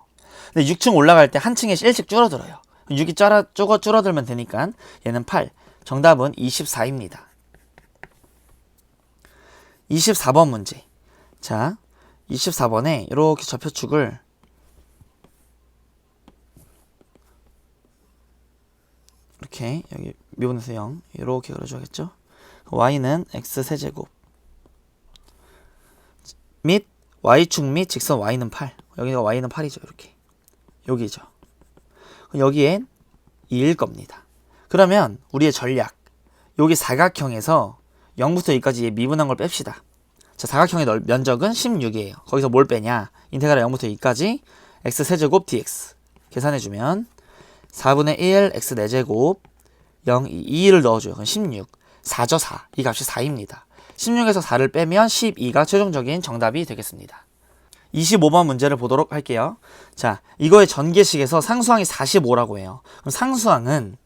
근데 6층 올라갈 때 한 층에 1씩 줄어들어요. 6이 줄어들면 되니까 얘는 8. 정답은 24입니다. 24번 문제. 자, 24번에 이렇게 좌표축을 이렇게 여기 미분에서 0 이렇게 그려줘야겠죠. y는 x세제곱 및 y축 및 직선 y는 8. 여기가 y는 8이죠. 이렇게 여기죠. 여기엔 2일 겁니다. 그러면 우리의 전략 여기 사각형에서 0부터 2까지 미분한 걸 뺍시다. 자, 사각형의 면적은 16이에요. 거기서 뭘 빼냐? 인테그랄 0부터 2까지 x세제곱 dx 계산해주면 4분의 1 x 4제곱 0, 2를 넣어줘요. 그럼 16 4죠 4. 이 값이 4입니다. 16에서 4를 빼면 12가 최종적인 정답이 되겠습니다. 25번 문제를 보도록 할게요. 자, 이거의 전개식에서 상수항이 45라고 해요. 그럼 상수항은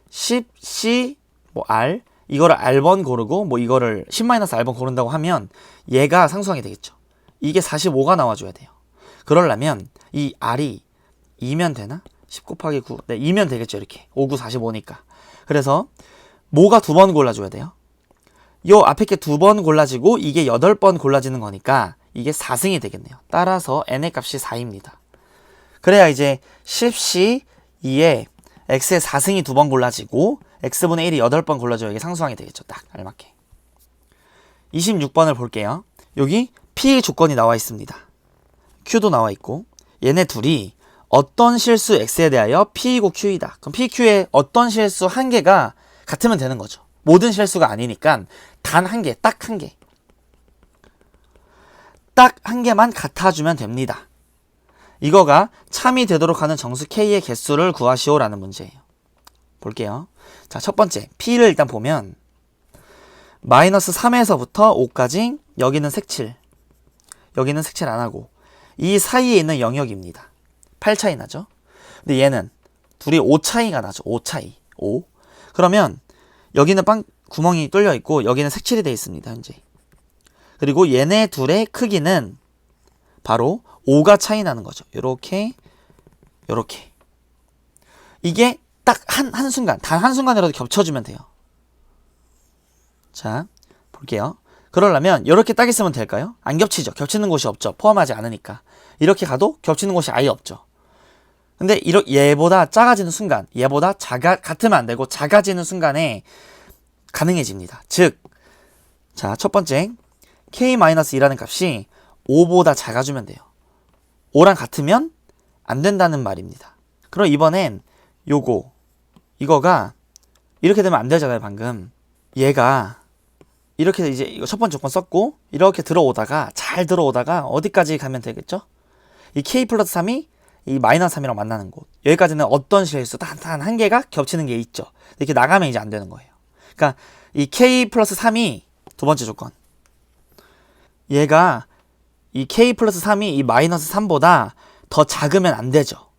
10C 뭐 R 이거를 R번 고르고 뭐 이거를 10-R번 고른다고 하면 얘가 상수항이 되겠죠. 이게 45가 나와줘야 돼요. 그러려면 이 R이 2면 되나? 10 곱하기 9 네, 2면 되겠죠. 이렇게 5, 9, 45니까. 그래서 뭐가 2번 골라줘야 돼요? 요 앞에 게 2번 골라지고 이게 8번 골라지는 거니까 이게 4승이 되겠네요. 따라서 n의 값이 4입니다. 그래야 이제 10C 2에 x의 4승이 2번 골라지고 x분의 1이 8번 골라져야 이게 상수항이 되겠죠. 딱 알맞게. 26번을 볼게요. 여기 P 조건이 나와 있습니다. Q도 나와 있고 얘네 둘이 어떤 실수 x에 대하여 P이고 Q이다. 그럼 P, Q의 어떤 실수 한 개가 같으면 되는 거죠. 모든 실수가 아니니까 단 한 개, 딱 한 개. 딱 한 개만 같아주면 됩니다. 이거가 참이 되도록 하는 정수 K의 개수를 구하시오라는 문제예요. 볼게요. 자, 첫 번째 P를 일단 보면 마이너스 3에서부터 5까지 여기는 색칠, 여기는 색칠 안하고 이 사이에 있는 영역입니다. 8 차이 나죠? 근데 얘는 둘이 5 차이가 나죠. 5 차이. 5. 그러면 여기는 구멍이 뚫려 있고 여기는 색칠이 되어 있습니다. 현재. 그리고 얘네 둘의 크기는 바로 5가 차이 나는 거죠. 요렇게 요렇게. 이게 딱 한순간, 단 한순간이라도 겹쳐주면 돼요. 자, 볼게요. 그러려면 이렇게 딱 있으면 될까요? 안 겹치죠. 겹치는 곳이 없죠. 포함하지 않으니까. 이렇게 가도 겹치는 곳이 아예 없죠. 근데 얘보다 작아지는 순간, 얘보다 같으면 안 되고 작아지는 순간에 가능해집니다. 즉, 자, 첫 번째 K-2라는 값이 5보다 작아주면 돼요. 5랑 같으면 안 된다는 말입니다. 그럼 이번엔 이거가 이렇게 되면 안 되잖아요. 방금 얘가 이렇게 이제 이거 첫 번째 조건 썼고 이렇게 잘 들어오다가 어디까지 가면 되겠죠? 이 k 플러스 3이 이 마이너스 3이랑 만나는 곳, 여기까지는 어떤 실수 단 한 개가 겹치는 게 있죠. 이렇게 나가면 이제 안 되는 거예요. 그러니까 이 k 플러스 3이 두 번째 조건, 얘가 이 k 플러스 3이 이 마이너스 3보다 더 작으면 안 되죠.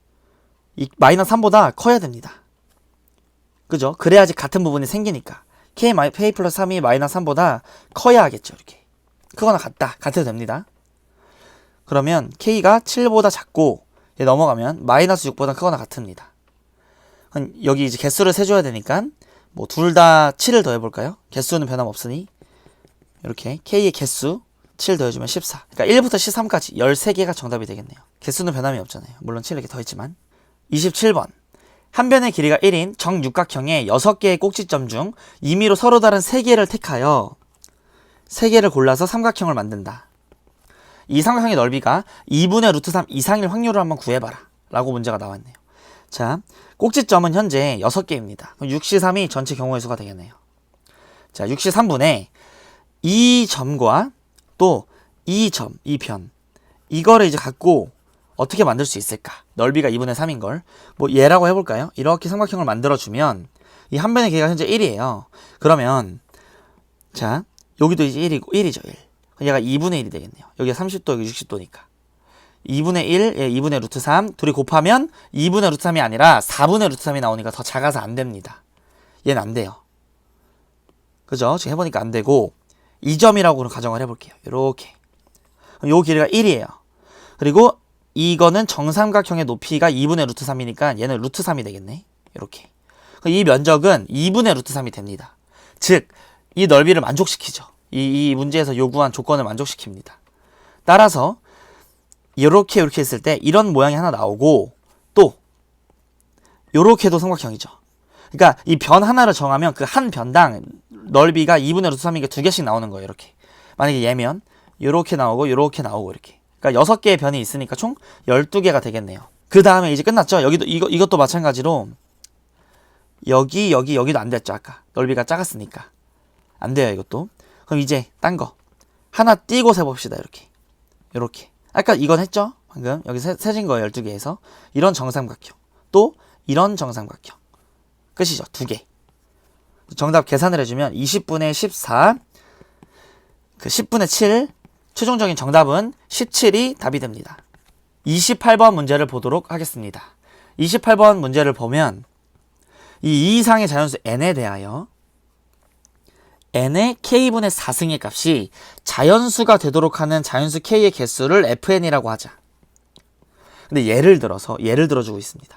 이 마이너스 3보다 커야 됩니다. 그죠? 그래야지 같은 부분이 생기니까. k 플러스 3이 마이너스 3보다 커야 하겠죠. 이렇게 크거나 같아도 됩니다. 그러면 k가 7보다 작고 얘 넘어가면 마이너스 6보다 크거나 같습니다. 여기 이제 개수를 세줘야 되니까 뭐 둘 다 7을 더해볼까요? 개수는 변함없으니 이렇게 k의 개수 7 더해주면 14. 그러니까 1부터 13까지 13개가 정답이 되겠네요. 개수는 변함이 없잖아요. 물론 7 이렇게 더했지만. 27번. 한 변의 길이가 1인 정육각형의 6개의 꼭지점 중 임의로 서로 다른 3개를 택하여 3개를 골라서 삼각형을 만든다. 이 삼각형의 넓이가 2분의 루트 3 이상일 확률을 한번 구해봐라 라고 문제가 나왔네요. 자, 꼭지점은 현재 6개입니다. 그럼 6C3이 전체 경우의 수가 되겠네요. 자, 6C3분의 이 점과 또 이 점, 이 변, 이거를 이제 갖고 어떻게 만들 수 있을까? 넓이가 2분의 3인 걸 뭐 얘라고 해볼까요? 이렇게 삼각형을 만들어주면 이 한 변의 길이가 현재 1이에요. 그러면 자, 여기도 이제 1이죠. 1. 얘가 2분의 1이 되겠네요. 여기가 30도, 여기 60도니까 2분의 1, 얘 2분의 루트 3 둘이 곱하면 2분의 루트 3이 아니라 4분의 루트 3이 나오니까 더 작아서 안 됩니다. 얘는 안 돼요. 그죠? 지금 해보니까 안 되고 이 점이라고 가정을 해볼게요. 이렇게 요 길이가 1이에요. 그리고 이거는 정삼각형의 높이가 2분의 루트 3이니까 얘는 루트 3이 되겠네. 이렇게 이 면적은 2분의 루트 3이 됩니다. 즉 이 넓이를 만족시키죠. 이 문제에서 요구한 조건을 만족시킵니다. 따라서 이렇게 했을 때 이런 모양이 하나 나오고 또 요렇게도 삼각형이죠. 그러니까 이 변 하나를 정하면 그 한 변당 넓이가 2분의 루트 3이니까 2개씩 나오는 거예요. 이렇게 만약에 얘면 요렇게 나오고 요렇게 나오고 이렇게, 그러니까 6개의 변이 있으니까 총 12개가 되겠네요. 그 다음에 이제 끝났죠. 여기도 이것도 마찬가지로 여기도 안 됐죠. 아까 넓이가 작았으니까 안 돼요. 이것도. 그럼 이제 딴 거 하나 띄고 세봅시다. 이렇게 아까 이건 했죠. 방금 여기 세진 거예요. 12개에서 이런 정삼각형 또 이런 정삼각형 끝이죠. 2개. 정답 계산을 해주면 20분의 14 10분의 7 최종적인 정답은 17이 답이 됩니다. 28번 문제를 보도록 하겠습니다. 28번 문제를 보면 이 이상의 자연수 n에 대하여 n의 k분의 4승의 값이 자연수가 되도록 하는 자연수 k의 개수를 fn이라고 하자. 근데 예를 들어주고 있습니다.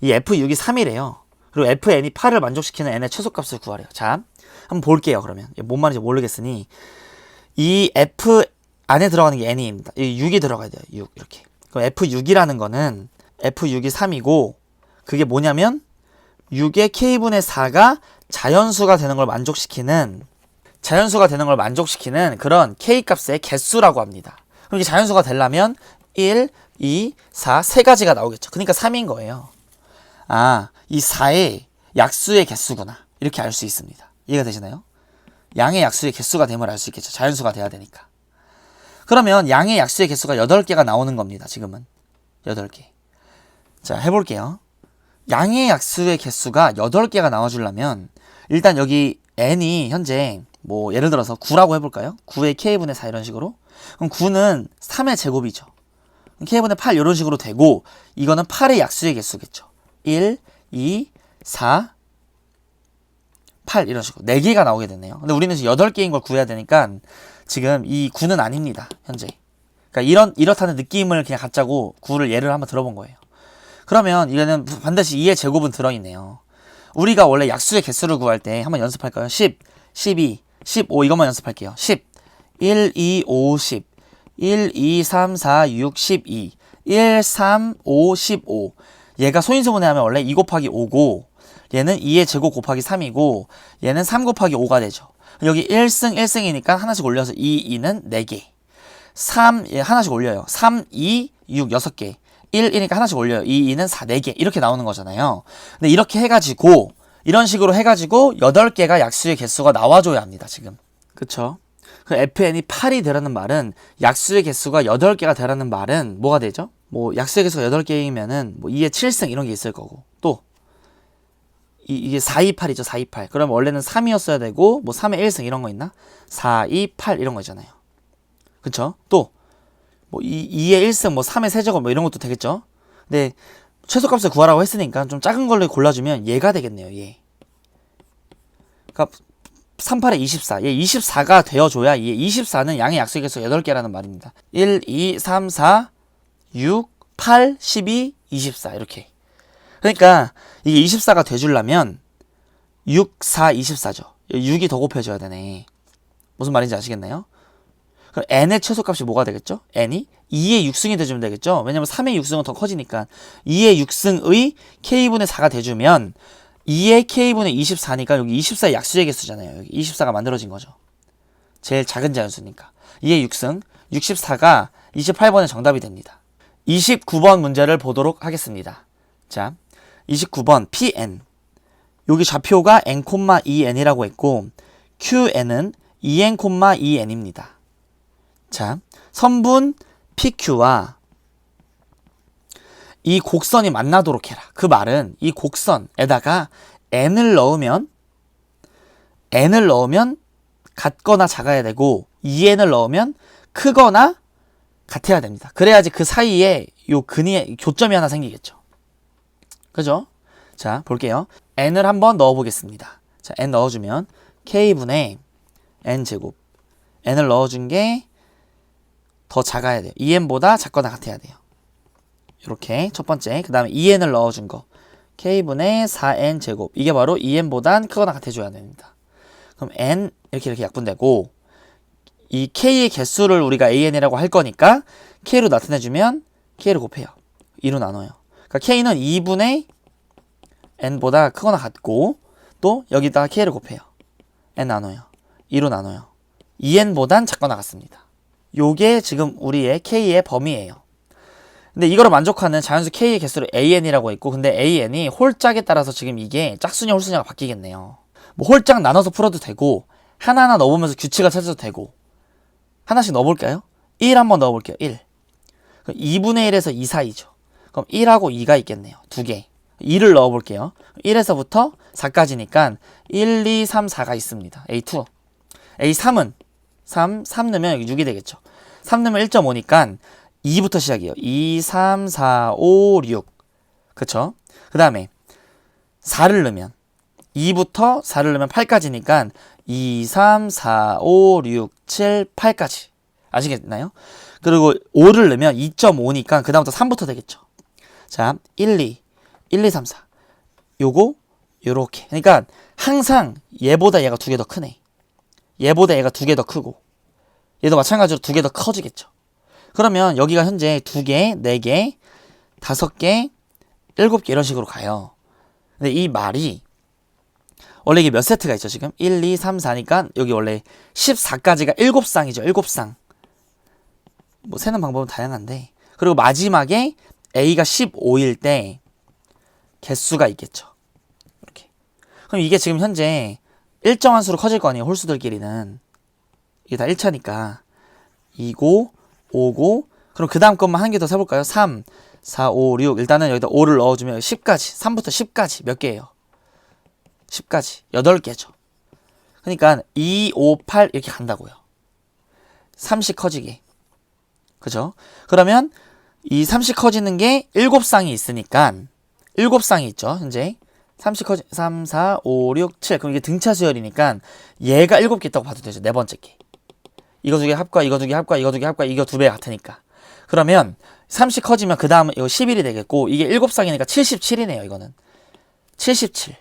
이 f6이 3이래요. 그리고 fn이 8을 만족시키는 n의 최소값을 구하래요. 자, 한번 볼게요. 그러면 뭔 말인지 모르겠으니 이 f 안에 들어가는 게 n입니다. 이 6이 들어가야 돼요. 6 이렇게. 그럼 f6이라는 거는 f6이 3이고 그게 뭐냐면 6의 k분의 4가 자연수가 되는 걸 만족시키는 그런 k값의 개수라고 합니다. 그럼 이게 자연수가 되려면 1, 2, 4, 세 가지가 나오겠죠. 그러니까 3인 거예요. 아, 이 4의 약수의 개수구나. 이렇게 알 수 있습니다. 이해가 되시나요? 양의 약수의 개수가 되면 알 수 있겠죠. 자연수가 돼야 되니까. 그러면 양의 약수의 개수가 8개가 나오는 겁니다. 지금은 8개. 자, 해볼게요. 양의 약수의 개수가 8개가 나와주려면 일단 여기 n이 현재 뭐 예를 들어서 9라고 해볼까요? 9의 k분의 4 이런 식으로. 그럼 9는 3의 제곱이죠. k분의 8 이런 식으로 되고 이거는 8의 약수의 개수겠죠. 1, 2, 4, 8 이런 식으로 4개가 나오게 되네요. 근데 우리는 지금 8개인 걸 구해야 되니까 지금 이 9는 아닙니다. 현재. 그러니까 이렇다는 느낌을 그냥 갖자고 9를 예를 한번 들어본 거예요. 그러면 이거는 반드시 2의 제곱은 들어있네요. 우리가 원래 약수의 개수를 구할 때 한번 연습할까요? 10, 12, 15 이것만 연습할게요. 10, 1, 2, 5, 10, 1, 2, 3, 4, 6, 12, 1, 3, 5, 15. 얘가 소인수분해 하면 원래 2 곱하기 5고 얘는 2의 제곱 곱하기 3이고 얘는 3 곱하기 5가 되죠. 여기 1승 1승이니까 하나씩 올려서 2, 2는 4개. 3, 하나씩 올려요. 3, 2, 6, 6개. 1이니까 하나씩 올려요. 2, 2는 4, 4개 이렇게 나오는 거잖아요. 근데 이렇게 해가지고 이런 식으로 해가지고 8개가 약수의 개수가 나와줘야 합니다. 지금. 그쵸? 그 fn이 8이 되라는 말은 약수의 개수가 8개가 되라는 말은 뭐가 되죠? 뭐 약수의 개수가 8개이면은 뭐 2의 7승 이런 게 있을 거고 또 이게 4, 2, 8이죠. 4, 2, 8. 그럼 원래는 3이었어야 되고 뭐 3의 1승 이런 거 있나? 4, 2, 8 이런 거 있잖아요. 그쵸? 또 뭐 2의 1승 뭐 3의 세제곱 뭐 이런 것도 되겠죠? 근데 최소값을 구하라고 했으니까 좀 작은 걸로 골라주면 얘가 되겠네요. 얘. 그러니까 3, 8에 24. 얘 24가 되어줘야 얘 24는 양의 약수의 개수가 8개라는 말입니다. 1, 2, 3, 4, 6, 8, 12, 24 이렇게. 그러니까 이게 24가 돼주려면 6, 4, 24죠. 6이 더 곱해줘야 되네. 무슨 말인지 아시겠나요? 그럼 n의 최소값이 뭐가 되겠죠? n이 2의 6승이 돼주면 되겠죠? 왜냐면 3의 6승은 더 커지니까 2의 6승의 k분의 4가 돼주면 2의 k분의 24니까 여기 24의 약수의 개수잖아요. 여기 24가 만들어진 거죠. 제일 작은 자연수니까. 2의 6승 64가 28번의 정답이 됩니다. 29번 문제를 보도록 하겠습니다. 자, 29번 pn. 여기 좌표가 n,2n이라고 했고 qn은 2n,2n입니다. 자, 선분 PQ와 이 곡선이 만나도록 해라. 그 말은 이 곡선에다가 n을 넣으면 같거나 작아야 되고 2n을 넣으면 크거나 같아야 됩니다. 그래야지 그 사이에 요 근이 교점이 하나 생기겠죠. 그죠? 자, 볼게요. n을 한번 넣어보겠습니다. 자, n 넣어주면 k분의 n제곱. n을 넣어준 게 더 작아야 돼요. 2n보다 작거나 같아야 돼요. 이렇게 첫 번째. 그 다음에 2n을 넣어준 거. k분의 4n 제곱. 이게 바로 2n보단 크거나 같아줘야 됩니다. 그럼 n 이렇게 약분되고 이 k의 개수를 우리가 an이라고 할 거니까 k로 나타내주면 k를 곱해요. 2로 나눠요. 그러니까 k는 2분의 n보다 크거나 같고 또 여기다가 k를 곱해요. n 나눠요. 2로 나눠요. 2n보단 작거나 같습니다. 요게 지금 우리의 k의 범위예요. 근데 이거를 만족하는 자연수 k의 개수를 an이라고 했고 근데 an이 홀짝에 따라서 지금 이게 짝수냐 홀수냐가 바뀌겠네요. 뭐 홀짝 나눠서 풀어도 되고 하나하나 넣어보면서 규칙을 찾아도 되고 하나씩 넣어볼까요? 1 한번 넣어볼게요. 1. 그럼 2분의 1에서 2 사이죠. 그럼 1하고 2가 있겠네요. 두 개. 2를 넣어볼게요. 1에서부터 4까지니까 1, 2, 3, 4가 있습니다. A2. A3은 3 넣으면 여기 6이 되겠죠. 3 넣으면 1.5니까 2부터 시작이에요. 2, 3, 4, 5, 6. 그쵸? 그 다음에 4를 넣으면 2부터 4를 넣으면 8까지니까 2, 3, 4, 5, 6, 7, 8까지. 아시겠나요? 그리고 5를 넣으면 2.5니까 그 다음부터 3부터 되겠죠. 자, 1, 2, 3, 4. 요거 요렇게. 그러니까 항상 얘보다 얘가 두 개 더 크네. 얘보다 얘가 두 개 더 크고 얘도 마찬가지로 두 개 더 커지겠죠. 그러면 여기가 현재 2개, 4개, 5개, 7개 이런 식으로 가요. 근데 이 말이 원래 이게 몇 세트가 있죠 지금? 1, 2, 3, 4니까 여기 원래 14까지가 7쌍이죠. 7쌍. 뭐 세는 방법은 다양한데 그리고 마지막에 A가 15일 때 개수가 있겠죠. 이렇게. 그럼 이게 지금 현재 일정한 수로 커질 거 아니에요. 홀수들끼리는. 이게 다 1차니까 2고 5고 그럼 그 다음 것만 한 개 더 세볼까요? 3, 4, 5, 6 일단은 여기다 5를 넣어주면 10까지 3부터 10까지 몇 개예요? 10까지 8개죠. 그러니까 2, 5, 8 이렇게 간다고요. 3씩 커지게. 그죠? 그러면 이 3씩 커지는 게 7쌍이 있으니까 7쌍이 있죠. 현재 3씩 커지 3, 4, 5, 6, 7 그럼 이게 등차 수열이니까 얘가 7개 있다고 봐도 되죠. 네 번째 게. 이거 두 개 합과 이거 두 개 합과 이거 두 개 합과 이거 두 배 같으니까. 그러면 30 커지면 그 다음은 이거 11이 되겠고 이게 7쌍이니까 77이네요. 이거는 77.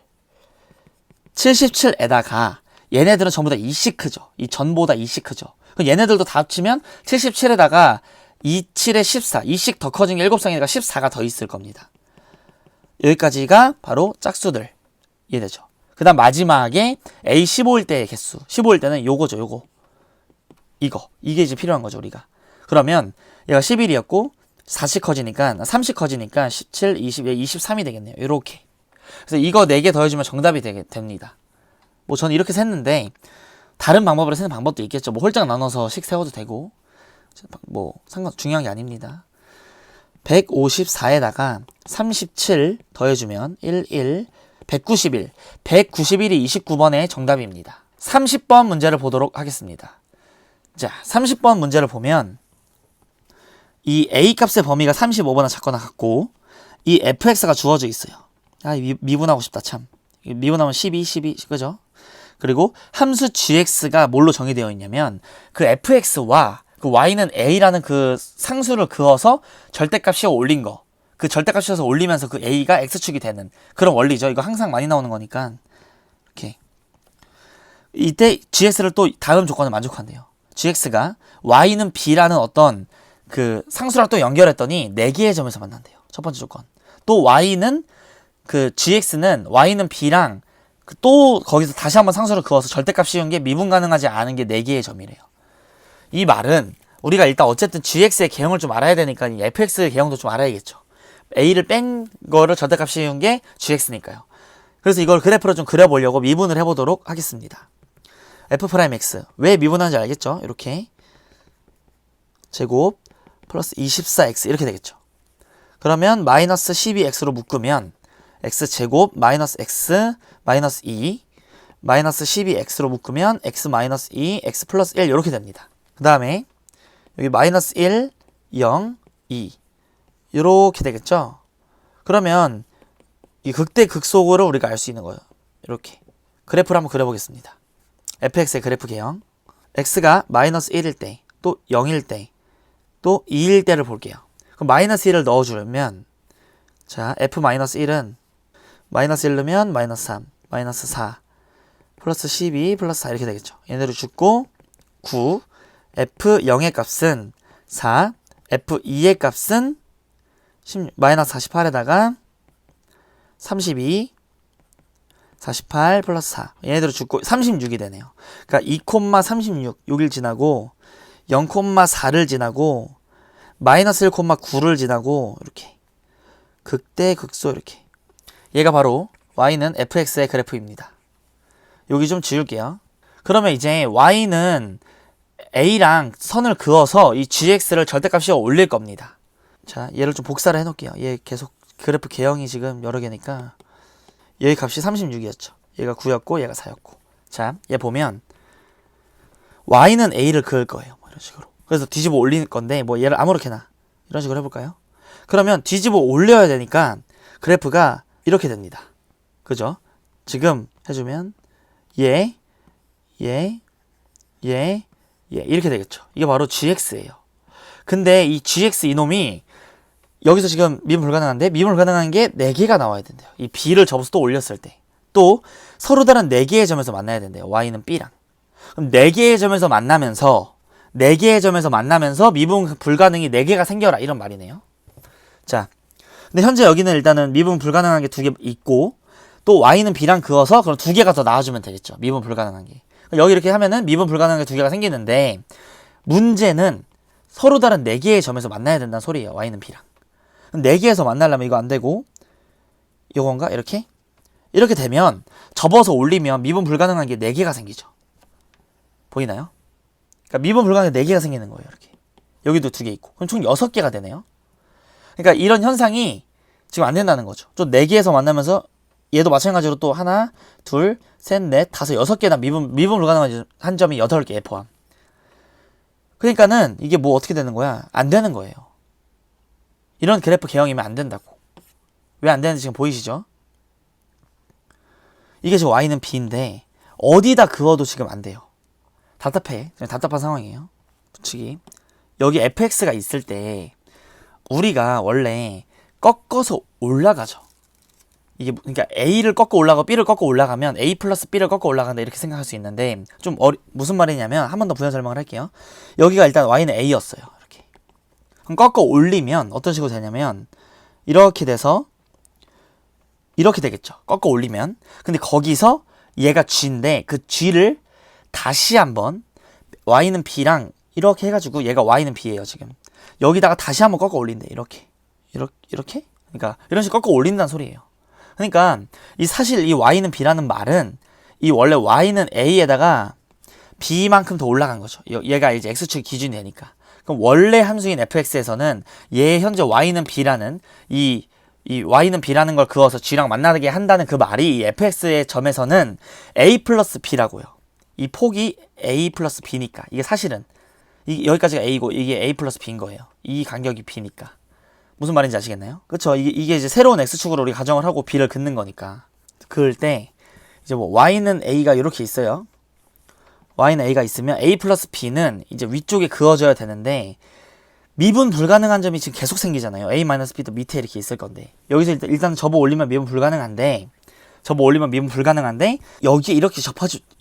77에다가 얘네들은 전부 다 2씩 크죠. 이 전보다 2씩 크죠. 그럼 얘네들도 다 합치면 77에다가 2, 7에 14. 2씩 더 커진 게 7쌍이니까 14가 더 있을 겁니다. 여기까지가 바로 짝수들. 이해되죠? 그 다음 마지막에 A 15일 때의 개수. 15일 때는 요거죠. 요거. 이게 이제 필요한 거죠. 우리가. 그러면 얘가 11이었고 4씩 커지니까 3씩 커지니까 17, 20, 23이 되겠네요. 이렇게. 그래서 이거 4개 더해주면 정답이 됩니다. 뭐 저는 이렇게 셌는데 다른 방법으로 세는 방법도 있겠죠. 뭐 홀짝 나눠서 식 세워도 되고 뭐 중요한 게 아닙니다. 154에다가 37 더해주면 11, 191. 191이 29번의 정답입니다. 30번 문제를 보도록 하겠습니다. 자, 30번 문제를 보면 이 a 값의 범위가 35보다 작거나 같고 이 fx가 주어져 있어요. 미분하고 싶다 참. 미분하면 12, 그죠? 그리고 함수 gx가 뭘로 정의되어 있냐면 그 fx와 그 y는 a라는 그 상수를 그어서 절대값 씌워 올린 거. 그 절대값 씌워서 올리면서 그 a가 x축이 되는 그런 원리죠. 이거 항상 많이 나오는 거니까. 이렇게. 이때 gx를 또 다음 조건을 만족한대요. gx가 y는 b라는 어떤 그 상수랑 또 연결했더니 4개의 점에서 만난대요. 첫 번째 조건. 또 y는 그 gx는 y는 b랑 또 거기서 다시 한번 상수를 그어서 절대값 씌운 게 미분 가능하지 않은 게 4개의 점이래요. 이 말은 우리가 일단 어쨌든 gx의 개형을 좀 알아야 되니까 이 fx의 개형도 좀 알아야겠죠. a를 뺀 거를 절대값 씌운 게 gx니까요. 그래서 이걸 그래프로 좀 그려보려고 미분을 해보도록 하겠습니다. f'x 왜 미분하는지 알겠죠? 이렇게 제곱 플러스 24x 이렇게 되겠죠. 그러면 마이너스 12x로 묶으면 x제곱 마이너스 x 마이너스 2 마이너스 12x로 묶으면 x 마이너스 2 x 플러스 1 이렇게 됩니다. 그 다음에 여기 마이너스 1 0 2 이렇게 되겠죠. 그러면 이 극대 극소를 우리가 알 수 있는 거예요. 이렇게 그래프를 한번 그려보겠습니다. fx의 그래프 개형 x가 마이너스 1일 때 또 0일 때 또 2일 때를 볼게요. 그럼 마이너스 1을 넣어주면 자 f-1은 마이너스 1 넣으면 마이너스 3 마이너스 4 플러스 12 플러스 4 이렇게 되겠죠. 얘네를 줍고 9 f0의 값은 4 f2의 값은 마이너스 48에다가 32 48 플러스 4 얘네들을 줍고 36이 되네요. 그러니까 2,36 6일 지나고 0,4를 지나고 마이너스 1,9를 지나고 이렇게 극대 극소 이렇게 얘가 바로 y는 fx의 그래프입니다. 여기 좀 지울게요. 그러면 이제 y는 a랑 선을 그어서 이 gx를 절대값 씌워 올릴 겁니다. 자, 얘를 좀 복사를 해놓을게요. 얘 계속 그래프 개형이 지금 여러 개니까 얘의 값이 36이었죠. 얘가 9였고 얘가 4였고 자, 얘 보면 y는 a를 그을 거예요. 뭐 이런 식으로. 그래서 뒤집어 올릴 건데 뭐 얘를 아무렇게나 이런 식으로 해볼까요? 그러면 뒤집어 올려야 되니까 그래프가 이렇게 됩니다. 그죠? 지금 해주면 얘 이렇게 되겠죠. 이게 바로 gx예요. 근데 이 gx 이놈이 여기서 지금 미분 불가능한데 미분 불가능한 게 4개가 나와야 된대요. 이 b를 접어서 또 올렸을 때 또 서로 다른 4개의 점에서 만나야 된대요. y는 b랑. 그럼 4개의 점에서 만나면서 미분 불가능이 4개가 생겨라 이런 말이네요. 자, 근데 현재 여기는 일단은 미분 불가능한 게 2개 있고 또 y는 b랑 그어서 그럼 2개가 더 나와주면 되겠죠. 미분 불가능한 게. 여기 이렇게 하면은 미분 불가능한 게 2개가 생기는데 문제는 서로 다른 4개의 점에서 만나야 된다는 소리예요. y는 b랑. 4개에서 만나려면 이거 안 되고 이건가? 이렇게 되면 접어서 올리면 미분 불가능한 게 4개가 생기죠. 보이나요? 그러니까 미분 불가능한 게 4개가 생기는 거예요. 이렇게. 여기도 2개 있고. 그럼 총 6개가 되네요. 그러니까 이런 현상이 지금 안 된다는 거죠. 좀 4개에서 만나면서 얘도 마찬가지로 또 하나, 둘, 셋, 넷, 다섯, 6개나 미분 불가능한 점이 8개 포함. 그러니까는 이게 뭐 어떻게 되는 거야? 안 되는 거예요. 이런 그래프 개형이면 안 된다고. 왜 안 되는지 지금 보이시죠? 이게 지금 y는 b인데 어디다 그어도 지금 안 돼요. 답답한 상황이에요. 솔직히 여기 fx가 있을 때 우리가 원래 꺾어서 올라가죠. 이게 그러니까 a를 꺾어 올라가고 b를 꺾어 올라가면 a 플러스 b를 꺾어 올라간다 이렇게 생각할 수 있는데 좀 무슨 말이냐면 한 번 더 부연 설명을 할게요. 여기가 일단 y는 a였어요. 이렇게. 그럼 꺾어 올리면 어떤 식으로 되냐면 이렇게 돼서 이렇게 되겠죠. 꺾어 올리면. 근데 거기서 얘가 g인데 그 g를 다시 한번 y는 b랑 이렇게 해가지고 얘가 y는 b예요 지금. 여기다가 다시 한번 꺾어 올린대. 이렇게? 그러니까 이런 식으로 꺾어 올린다는 소리예요. 그러니까 이 사실 이 y는 b라는 말은 이 원래 y는 a에다가 b만큼 더 올라간 거죠. 얘가 이제 x축 기준이 되니까. 그럼 원래 함수인 fx에서는 얘 현재 y는 b라는 이 y는 b라는 걸 그어서 g랑 만나게 한다는 그 말이 이 fx의 점에서는 a 플러스 b라고요. 이 폭이 a 플러스 b니까 이게 사실은 여기까지가 a고 이게 a 플러스 b인 거예요. 이 간격이 b니까. 무슨 말인지 아시겠나요? 그쵸? 이게 이제 새로운 x축으로 우리 가정을 하고 b를 긋는 거니까. 그을 때 이제 뭐 y는 a가 이렇게 있어요. y는 a가 있으면 a 플러스 b는 이제 위쪽에 그어져야 되는데 미분 불가능한 점이 지금 계속 생기잖아요. a 마이너스 b도 밑에 이렇게 있을 건데 여기서 일단 접어 올리면 미분 불가능한데 여기에 이렇게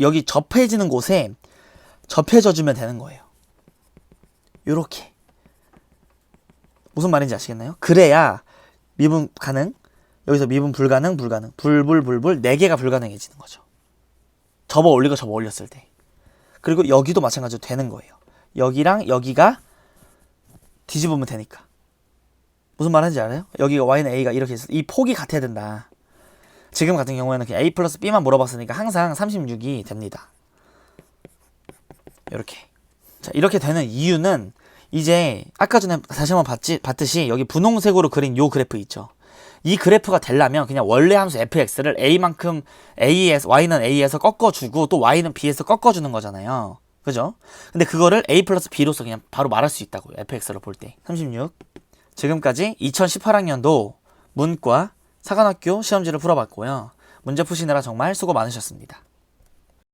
여기 접해지는 곳에 접해져 주면 되는 거예요. 요렇게. 무슨 말인지 아시겠나요? 그래야 미분 가능, 여기서 미분 불가능, 불불불불 4개가 불가능해지는 거죠. 접어 올리고 접어 올렸을 때. 그리고 여기도 마찬가지로 되는 거예요. 여기랑 여기가 뒤집으면 되니까. 무슨 말 하는지 알아요? 여기가 y는 a가 이렇게 있어. 이 폭이 같아야 된다. 지금 같은 경우에는 그냥 a 플러스 b만 물어봤으니까 항상 36이 됩니다. 이렇게. 자, 이렇게 되는 이유는 이제 아까 전에 다시 한번 봤듯이 여기 분홍색으로 그린 요 그래프 있죠. 이 그래프가 되려면 그냥 원래 함수 fx를 a만큼 y는 a에서 꺾어주고 또 y는 b에서 꺾어주는 거잖아요. 그죠? 근데 그거를 a 플러스 b로서 그냥 바로 말할 수 있다고요. fx를 볼 때. 36. 지금까지 2018학년도 문과 사관학교 시험지를 풀어봤고요. 문제 푸시느라 정말 수고 많으셨습니다.